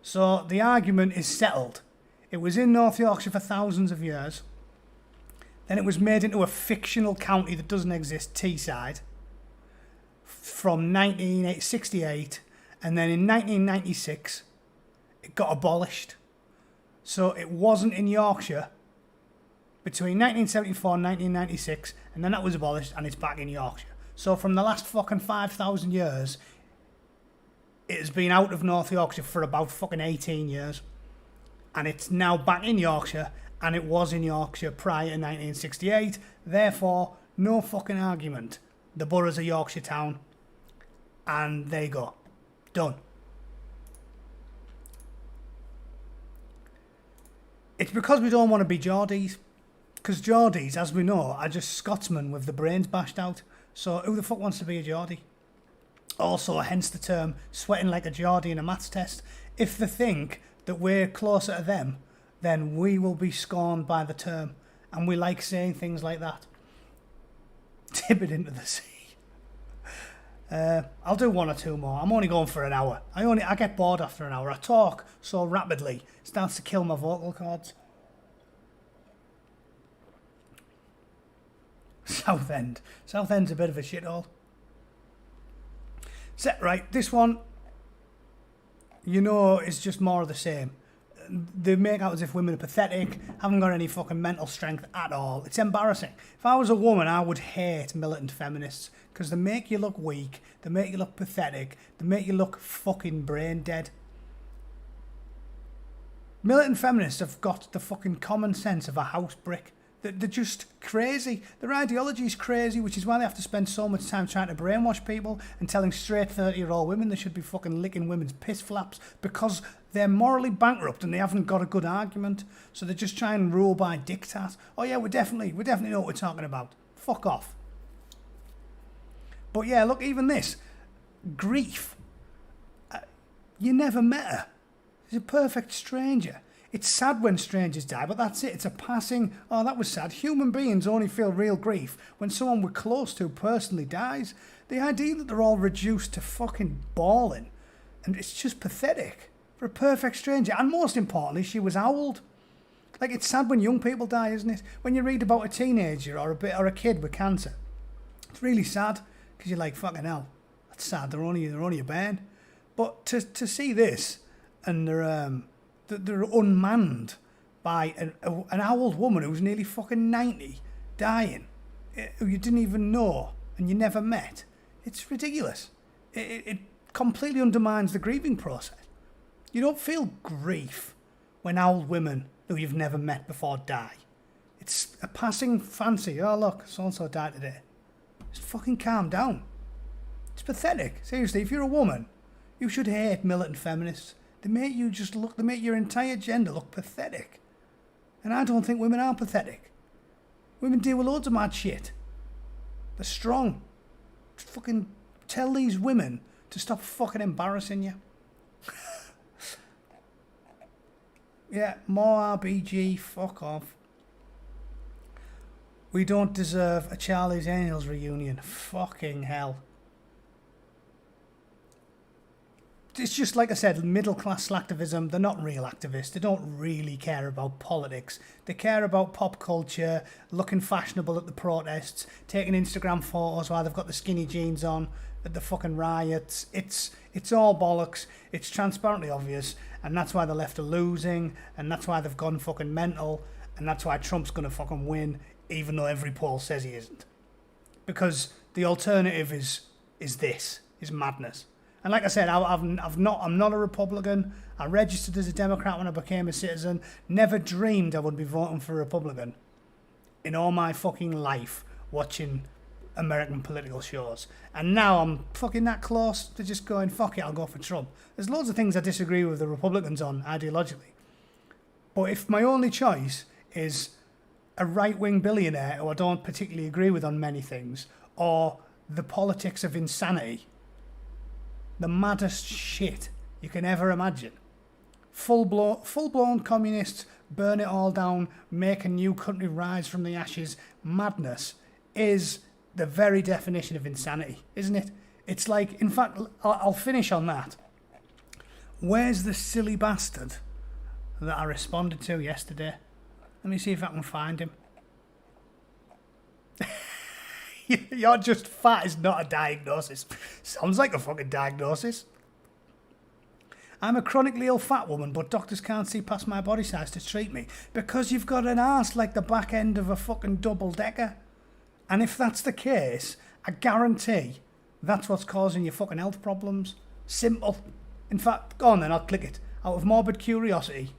So the argument is settled. It was in North Yorkshire for thousands of years, then it was made into a fictional county that doesn't exist, Teesside, from 1968, and then in 1996 it got abolished. So it wasn't in Yorkshire between 1974 and 1996, and then that was abolished, and it's back in Yorkshire. So from the last fucking 5,000 years, it has been out of North Yorkshire for about fucking 18 years, and it's now back in Yorkshire, and it was in Yorkshire prior to 1968. Therefore, no fucking argument. The borough's a Yorkshire town, and there you go. Done. It's because we don't want to be Geordies. Because Geordies, as we know, are just Scotsmen with the brains bashed out. So who the fuck wants to be a Geordie? Also, hence the term sweating like a Geordie in a maths test. If they think that we're closer to them, then we will be scorned by the term. And we like saying things like that. Tip it into the sea. I'll do one or two more. I'm only going for an hour. I get bored after an hour. I talk so rapidly, it starts to kill my vocal cords. Southend. Southend's a bit of a shithole. So, right, this one, you know, is just more of the same. They make out as if women are pathetic, haven't got any fucking mental strength at all. It's embarrassing. If I was a woman, I would hate militant feminists, because they make you look weak, they make you look pathetic, they make you look fucking brain dead. Militant feminists have got the fucking common sense of a house brick. They're just crazy. Their ideology is crazy, which is why they have to spend so much time trying to brainwash people and telling straight 30-year-old women they should be fucking licking women's piss flaps, because they're morally bankrupt and they haven't got a good argument. So they just try and rule by diktat. Oh yeah, we definitely know what we're talking about. Fuck off. But yeah, look, even this. Grief. You never met her. She's a perfect stranger. It's sad when strangers die, but that's it. It's a passing, oh, that was sad. Human beings only feel real grief when someone we're close to personally dies. The idea that they're all reduced to fucking bawling, and it's just pathetic for a perfect stranger. And most importantly, she was owled. Like, it's sad when young people die, isn't it? When you read about a teenager or a kid with cancer, it's really sad, because you're like, fucking hell, that's sad. They're only a bairn. But to see this, and they're unmanned by an old woman who's nearly fucking 90, dying, who you didn't even know and you never met. It's ridiculous. It completely undermines the grieving process. You don't feel grief when old women who you've never met before die. It's a passing fancy. Oh, look, so-and-so died today. Just fucking calm down. It's pathetic. Seriously, if you're a woman, you should hate militant feminists. They make your entire gender look pathetic. And I don't think women are pathetic. Women deal with loads of mad shit. They're strong. Just fucking tell these women to stop fucking embarrassing you. Yeah, more RBG, fuck off. We don't deserve a Charlie's Angels reunion. Fucking hell. It's just like I said, middle class slacktivism. They're not real activists. They don't really care about politics. They care about pop culture, looking fashionable at the protests, taking Instagram photos while they've got the skinny jeans on at the fucking riots. It's all bollocks. It's transparently obvious, and that's why the left are losing, and that's why they've gone fucking mental, and that's why Trump's gonna fucking win, even though every poll says he isn't. Because the alternative is madness. And like I said, I'm not a Republican. I registered as a Democrat when I became a citizen. Never dreamed I would be voting for a Republican in all my fucking life watching American political shows. And now I'm fucking that close to just going, fuck it, I'll go for Trump. There's loads of things I disagree with the Republicans on ideologically. But if my only choice is a right-wing billionaire who I don't particularly agree with on many things, or the politics of insanity, the maddest shit you can ever imagine. Full-blown communists, burn it all down, make a new country rise from the ashes. Madness is the very definition of insanity, isn't it? It's like, in fact, I'll finish on that. Where's the silly bastard that I responded to yesterday? Let me see if I can find him. You're just fat is not a diagnosis. Sounds like a fucking diagnosis. I'm a chronically ill fat woman, but doctors can't see past my body size to treat me because you've got an arse like the back end of a fucking double-decker. And if that's the case, I guarantee that's what's causing your fucking health problems. Simple. In fact, go on then, I'll click it. Out of morbid curiosity.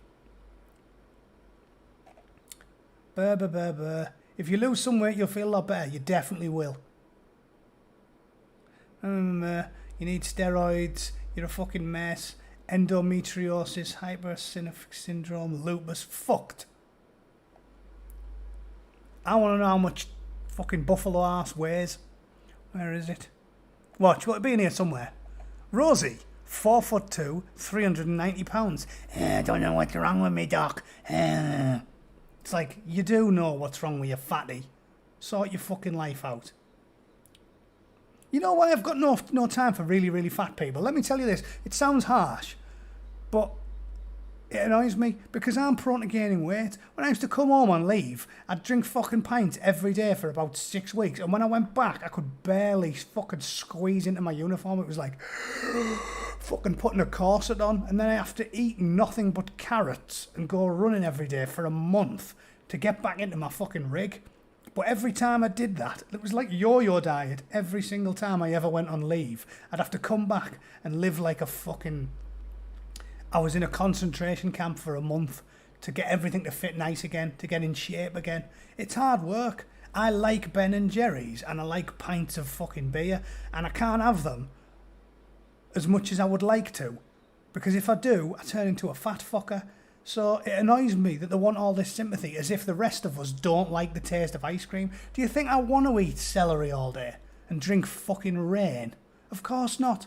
If you lose some weight, you'll feel a lot better. You definitely will. You need steroids. You're a fucking mess. Endometriosis, hypersynephilic syndrome, lupus. Fucked. I want to know how much fucking buffalo ass weighs. Where is it? Watch, will it be in here somewhere? Rosie, 4'2", 390 pounds. I don't know what's wrong with me, doc. It's like, you do know what's wrong with you, fatty. Sort your fucking life out. You know why I've got no time for really, really fat people? Let me tell you this. It sounds harsh, but it annoys me because I'm prone to gaining weight. When I used to come home on leave, I'd drink fucking pints every day for about 6 weeks. And when I went back, I could barely fucking squeeze into my uniform. It was like fucking putting a corset on. And then I have to eat nothing but carrots and go running every day for a month to get back into my fucking rig. But every time I did that, it was like yo-yo diet. Every single time I ever went on leave, I'd have to come back and live like a fucking... I was in a concentration camp for a month to get everything to fit nice again, to get in shape again. It's hard work. I like Ben and Jerry's and I like pints of fucking beer, and I can't have them as much as I would like to, because if I do, I turn into a fat fucker. So it annoys me that they want all this sympathy as if the rest of us don't like the taste of ice cream. Do you think I want to eat celery all day and drink fucking rain? Of course not.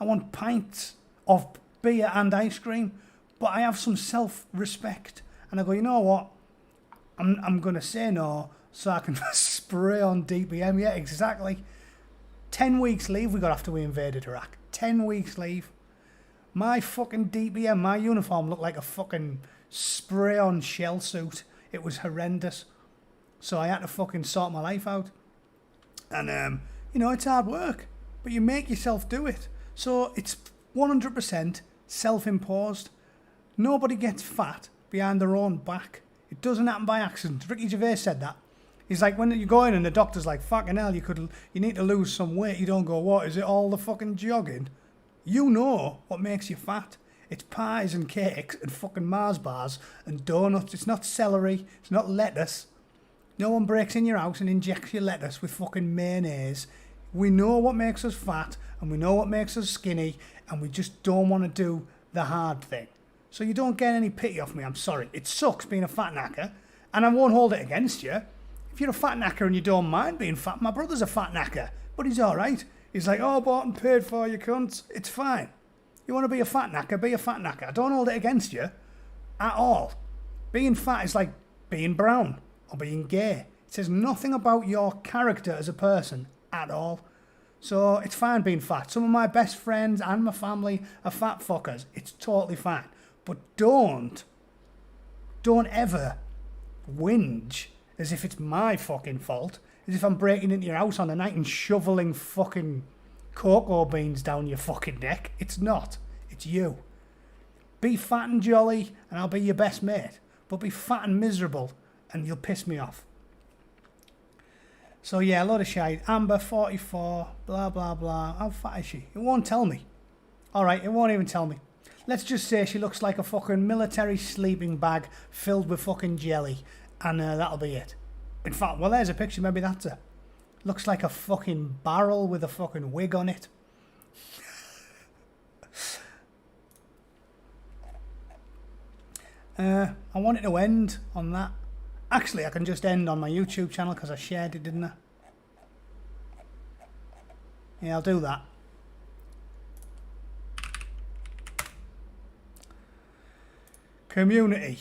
I want pints of beer and ice cream, but I have some self-respect, and I go, you know what? I'm going to say no so I can spray on DPM. Yeah, exactly. 10 weeks leave we got after we invaded Iraq. 10 weeks leave. My fucking DPM, my uniform looked like a fucking spray-on shell suit. It was horrendous. So I had to fucking sort my life out. And, it's hard work, but you make yourself do it. So it's 100% self-imposed. Nobody gets fat behind their own back. It doesn't happen by accident. Ricky Gervais said that. He's like, when you go in and the doctor's like, fucking hell, you need to lose some weight. You don't go, what, is it all the fucking jogging? You know what makes you fat. It's pies and cakes and fucking Mars bars and donuts. It's not celery. It's not lettuce. No one breaks in your house and injects your lettuce with fucking mayonnaise. We know what makes us fat and we know what makes us skinny, and we just don't want to do the hard thing. So you don't get any pity off me, I'm sorry. It sucks being a fat knacker, and I won't hold it against you. If you're a fat knacker and you don't mind being fat, my brother's a fat knacker, but he's alright. He's like, oh, bought and paid for, you cunts. It's fine. You want to be a fat knacker, be a fat knacker. I don't hold it against you. at all. Being fat is like being brown or being gay. It says nothing about your character as a person at all. So it's fine being fat. Some of my best friends and my family are fat fuckers. It's totally fine. But don't ever whinge as if it's my fucking fault. As if I'm breaking into your house on the night and shoveling fucking cocoa beans down your fucking neck. It's not. It's you. Be fat and jolly and I'll be your best mate. But be fat and miserable and you'll piss me off. So yeah, a lot of shite. Amber, 44, blah, blah, blah. How fat is she? It won't tell me. Alright, it won't even tell me. Let's just say she looks like a fucking military sleeping bag filled with fucking jelly. And that'll be it. In fact, well, there's a picture. Maybe that's her. Looks like a fucking barrel with a fucking wig on it. I wanted to end on that. Actually, I can just end on my YouTube channel because I shared it, didn't I? Yeah, I'll do that. Community.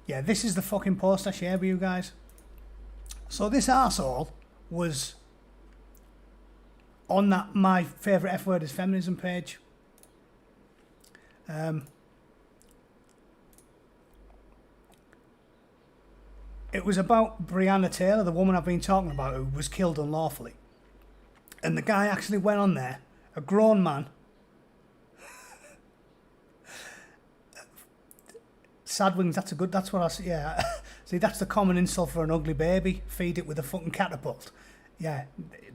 Yeah, this is the fucking post I shared with you guys. So this arsehole was on that My Favourite F Word is Feminism page. It was about Breonna Taylor, the woman I've been talking about, who was killed unlawfully. And the guy actually went on there, a grown man. Sadwings, that's what I see, yeah. See, that's the common insult for an ugly baby. Feed it with a fucking catapult. Yeah,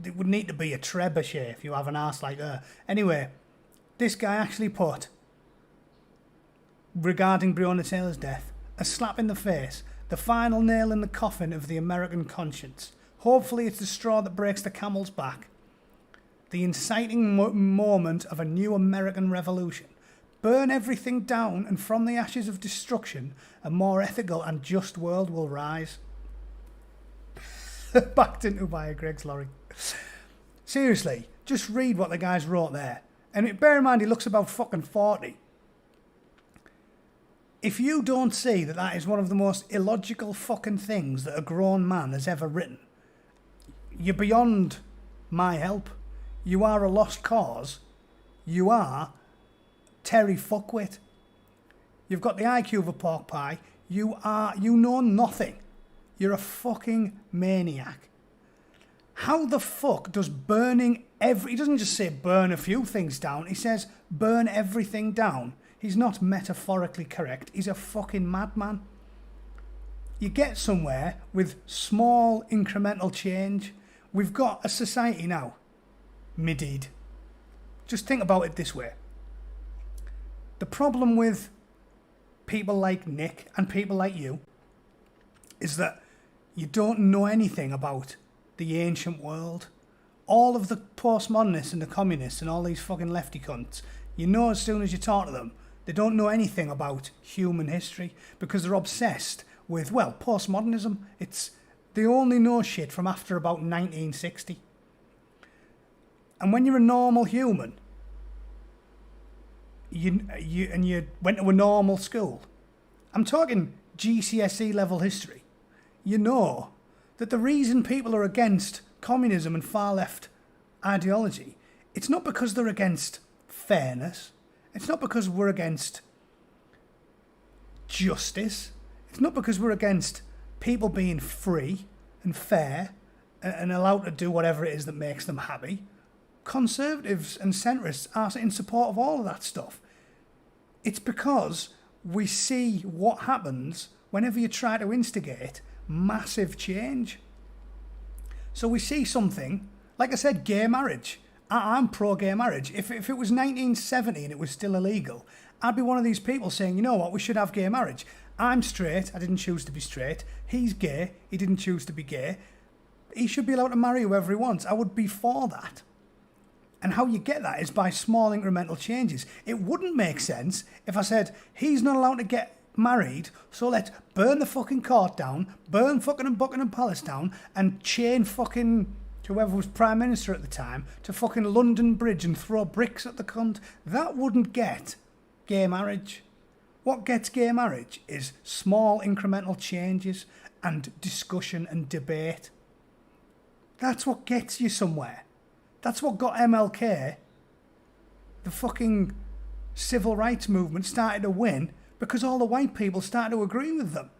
it would need to be a trebuchet if you have an arse like her. Anyway, this guy actually put, regarding Breonna Taylor's death, a slap in the face, the final nail in the coffin of the American conscience. Hopefully it's the straw that breaks the camel's back. The inciting moment of a new American revolution. Burn everything down, and from the ashes of destruction, a more ethical and just world will rise. Backed into by a Greg's lorry. Seriously, just read what the guys wrote there. And bear in mind, he looks about fucking 40. If you don't see that that is one of the most illogical fucking things that a grown man has ever written, you're beyond my help. You are a lost cause. You are Terry Fuckwit. You've got the IQ of a pork pie. You know nothing. You're a fucking maniac. How the fuck does burning he doesn't just say burn a few things down, he says burn everything down. He's not metaphorically correct. He's a fucking madman. You get somewhere with small incremental change. We've got a society now. Middied. Just think about it this way. The problem with people like Nick and people like you is that you don't know anything about the ancient world. All of the postmodernists and the communists and all these fucking lefty cunts, you know as soon as you talk to them, they don't know anything about human history because they're obsessed with, well, postmodernism. They only know shit from after about 1960. And when you're a normal human, you went to a normal school, I'm talking GCSE level history, you know that the reason people are against communism and far left ideology, it's not because they're against fairness, it's not because we're against justice, it's not because we're against people being free and fair and allowed to do whatever it is that makes them happy. Conservatives and centrists are in support of all of that stuff. It's because we see what happens whenever you try to instigate massive change. So we see something, like I said, gay marriage. I'm pro-gay marriage. If it was 1970 and it was still illegal, I'd be one of these people saying, you know what, we should have gay marriage. I'm straight, I didn't choose to be straight. He's gay, he didn't choose to be gay. He should be allowed to marry whoever he wants. I would be for that. And how you get that is by small incremental changes. It wouldn't make sense if I said, he's not allowed to get married, so let's burn the fucking court down, burn fucking Buckingham Palace down, and chain fucking to whoever was Prime Minister at the time, to fucking London Bridge and throw bricks at the cunt. That wouldn't get gay marriage. What gets gay marriage is small incremental changes and discussion and debate. That's what gets you somewhere. That's what got MLK, the fucking civil rights movement, started to win, because all the white people started to agree with them.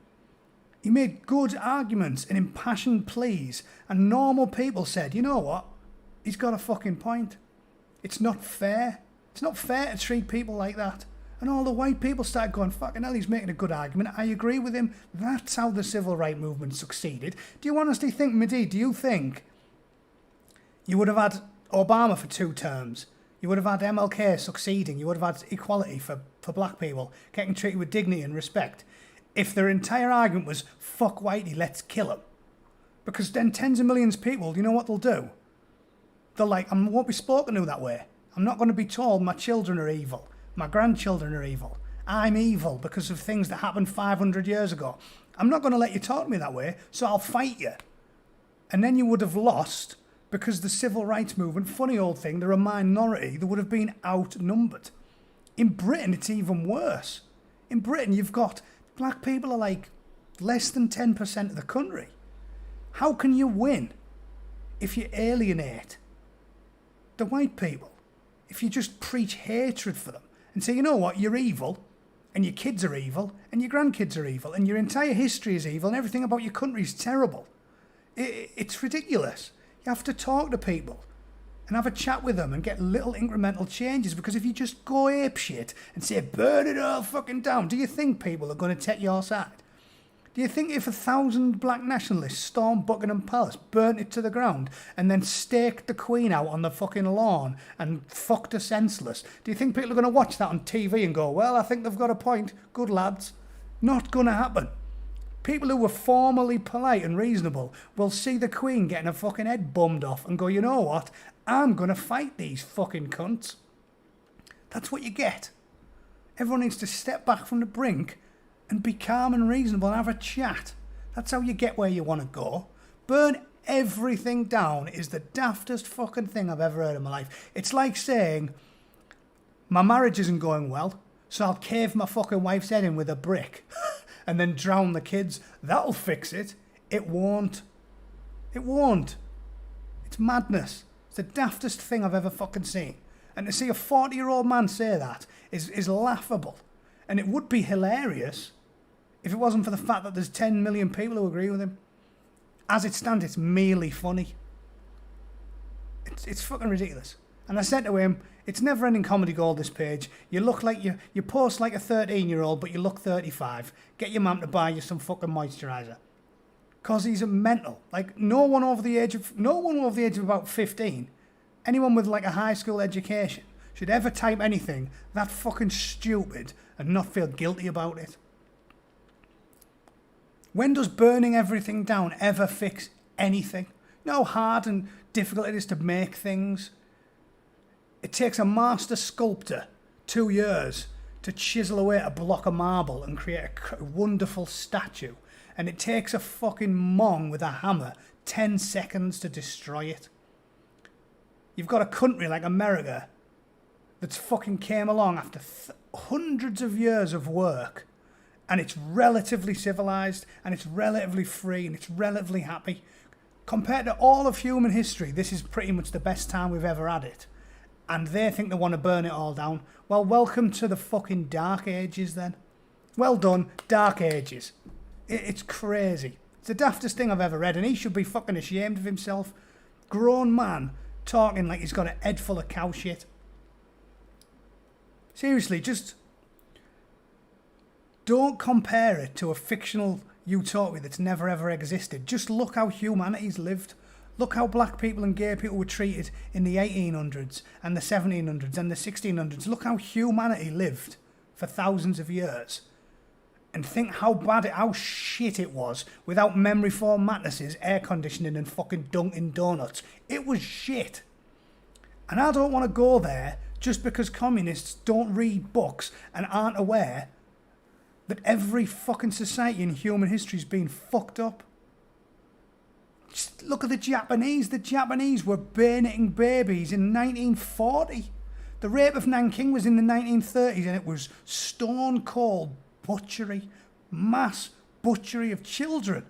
He made good arguments and impassioned pleas, and normal people said, you know what? He's got a fucking point. It's not fair. It's not fair to treat people like that. And all the white people started going, fucking hell, he's making a good argument. I agree with him. That's how the civil rights movement succeeded. Do you honestly think, Mehdi, do you think you would have had Obama for 2 terms? You would have had MLK succeeding. You would have had equality for black people, getting treated with dignity and respect, if their entire argument was, fuck Whitey, let's kill him? Because then tens of millions of people, you know what they'll do? They're like, I won't be spoken to that way. I'm not going to be told my children are evil. My grandchildren are evil. I'm evil because of things that happened 500 years ago. I'm not going to let you talk to me that way, so I'll fight you. And then you would have lost, because the civil rights movement, funny old thing, they're a minority, they would have been outnumbered. In Britain, it's even worse. In Britain, you've got black people are like less than 10% of the country. How can you win if you alienate the white people? If you just preach hatred for them and say, you know what, you're evil, and your kids are evil, and your grandkids are evil, and your entire history is evil, and everything about your country is terrible. It's ridiculous. You have to talk to people and have a chat with them and get little incremental changes, because if you just go apeshit and say, burn it all fucking down, do you think people are going to take your side? Do you think if 1,000 black nationalists stormed Buckingham Palace, burnt it to the ground, and then staked the Queen out on the fucking lawn and fucked her senseless, do you think people are going to watch that on TV and go, well, I think they've got a point, good lads? Not going to happen. People who were formally polite and reasonable will see the Queen getting her fucking head bummed off and go, you know what, I'm going to fight these fucking cunts. That's what you get. Everyone needs to step back from the brink and be calm and reasonable and have a chat. That's how you get where you want to go. Burn everything down is the daftest fucking thing I've ever heard in my life. It's like saying, my marriage isn't going well, so I'll cave my fucking wife's head in with a brick and then drown the kids. That'll fix it. It won't. It won't. It's madness. It's the daftest thing I've ever fucking seen. And to see a 40-year-old man say that is laughable. And it would be hilarious if it wasn't for the fact that there's 10 million people who agree with him. As it stands, it's merely funny. It's fucking ridiculous. And I said to him, it's never-ending comedy gold, this page. You look like you post like a 13-year-old, but you look 35. Get your mum to buy you some fucking moisturiser. Because he's a mental. Like, no one over the age of about 15, anyone with like a high school education, should ever type anything that fucking stupid and not feel guilty about it. When does burning everything down ever fix anything? You know how hard and difficult it is to make things? It takes a master sculptor 2 years to chisel away a block of marble and create a wonderful statue. And it takes a fucking mong with a hammer 10 seconds to destroy it. You've got a country like America that's fucking came along after hundreds of years of work, and it's relatively civilized, and it's relatively free, and it's relatively happy. Compared to all of human history, this is pretty much the best time we've ever had it. And they think they want to burn it all down. Well, welcome to the fucking Dark Ages then. Well done, Dark Ages. It's crazy. It's the daftest thing I've ever read, and he should be fucking ashamed of himself. Grown man talking like he's got a head full of cow shit. Seriously, just don't compare it to a fictional utopia that's never ever existed. Just look how humanity's lived. Look how black people and gay people were treated in the 1800s and the 1700s and the 1600s. Look how humanity lived for thousands of years. And think how shit it was without memory foam mattresses, air conditioning and fucking Dunkin' Donuts. It was shit. And I don't want to go there just because communists don't read books and aren't aware that every fucking society in human history has been fucked up. Just look at the Japanese. The Japanese were bayoneting babies in 1940. The rape of Nanking was in the 1930s, and it was stone cold butchery, mass butchery of children.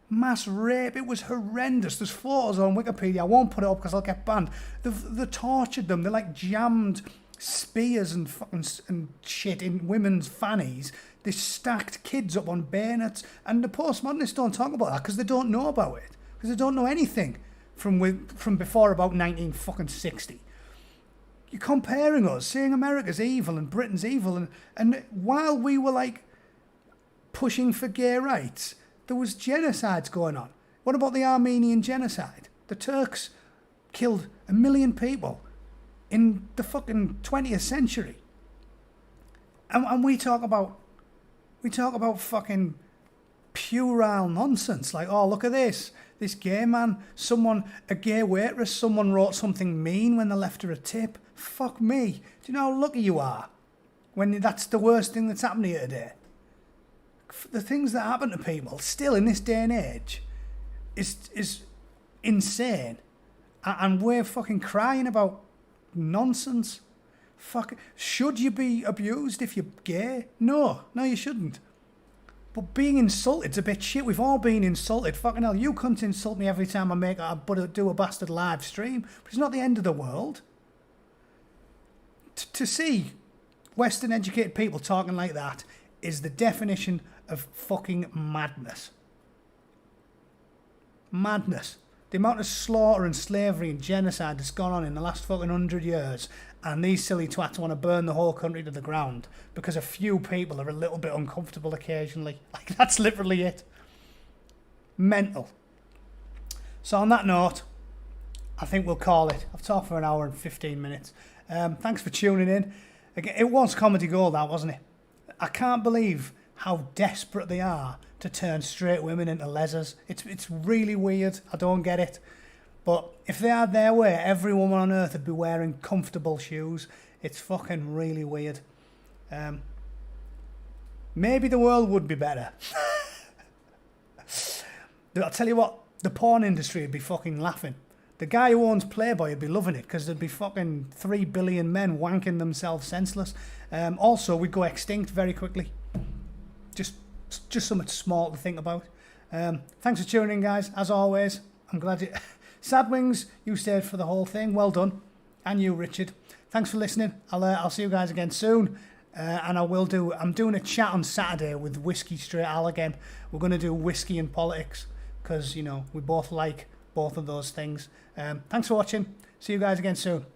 Mass rape. It was horrendous. There's photos on Wikipedia. I won't put it up because I'll get banned. They tortured them. They like jammed spears and shit in women's fannies. They stacked kids up on bayonets. And the postmodernists don't talk about that because they don't know about it. Because they don't know anything from before about 1960. You're comparing us, saying America's evil and Britain's evil. And while we were like pushing for gay rights, there was genocides going on. What about the Armenian genocide? The Turks killed 1 million people in the fucking 20th century. And we talk about fucking puerile nonsense. Like, oh, look at this. This gay man, a gay waitress, someone wrote something mean when they left her a tip. Fuck me. Do you know how lucky you are when that's the worst thing that's happened to you today? The things that happen to people still in this day and age is insane. And we're fucking crying about nonsense. Should you be abused if you're gay? No, you shouldn't. But being insulted's a bit shit. We've all been insulted. Fucking hell, you can't insult me every time I do a bastard live stream. But it's not the end of the world. To see Western educated people talking like that is the definition of fucking madness. Madness. The amount of slaughter and slavery and genocide that's gone on in the last fucking 100 years, and these silly twats want to burn the whole country to the ground because a few people are a little bit uncomfortable occasionally. Like, that's literally it. Mental. So on that note, I think we'll call it. I've talked for 1 hour and 15 minutes. Thanks for tuning in. Again, it was comedy gold, that, wasn't it? I can't believe how desperate they are to turn straight women into lesers. It's really weird. I don't get it. But if they had their way, every woman on earth would be wearing comfortable shoes. It's fucking really weird. Maybe the world would be better. I'll tell you what, the porn industry would be fucking laughing. The guy who owns Playboy would be loving it because there'd be fucking 3 billion men wanking themselves senseless. Also, we'd go extinct very quickly. Just something small to think about. Thanks for tuning in, guys. As always, I'm glad you... Sadwings, you stayed for the whole thing. Well done. And you, Richard. Thanks for listening. I'll see you guys again soon. And I'm doing a chat on Saturday with Whiskey Straight Al again. We're going to do whiskey and politics because, we both like both of those things. Thanks for watching. See you guys again soon.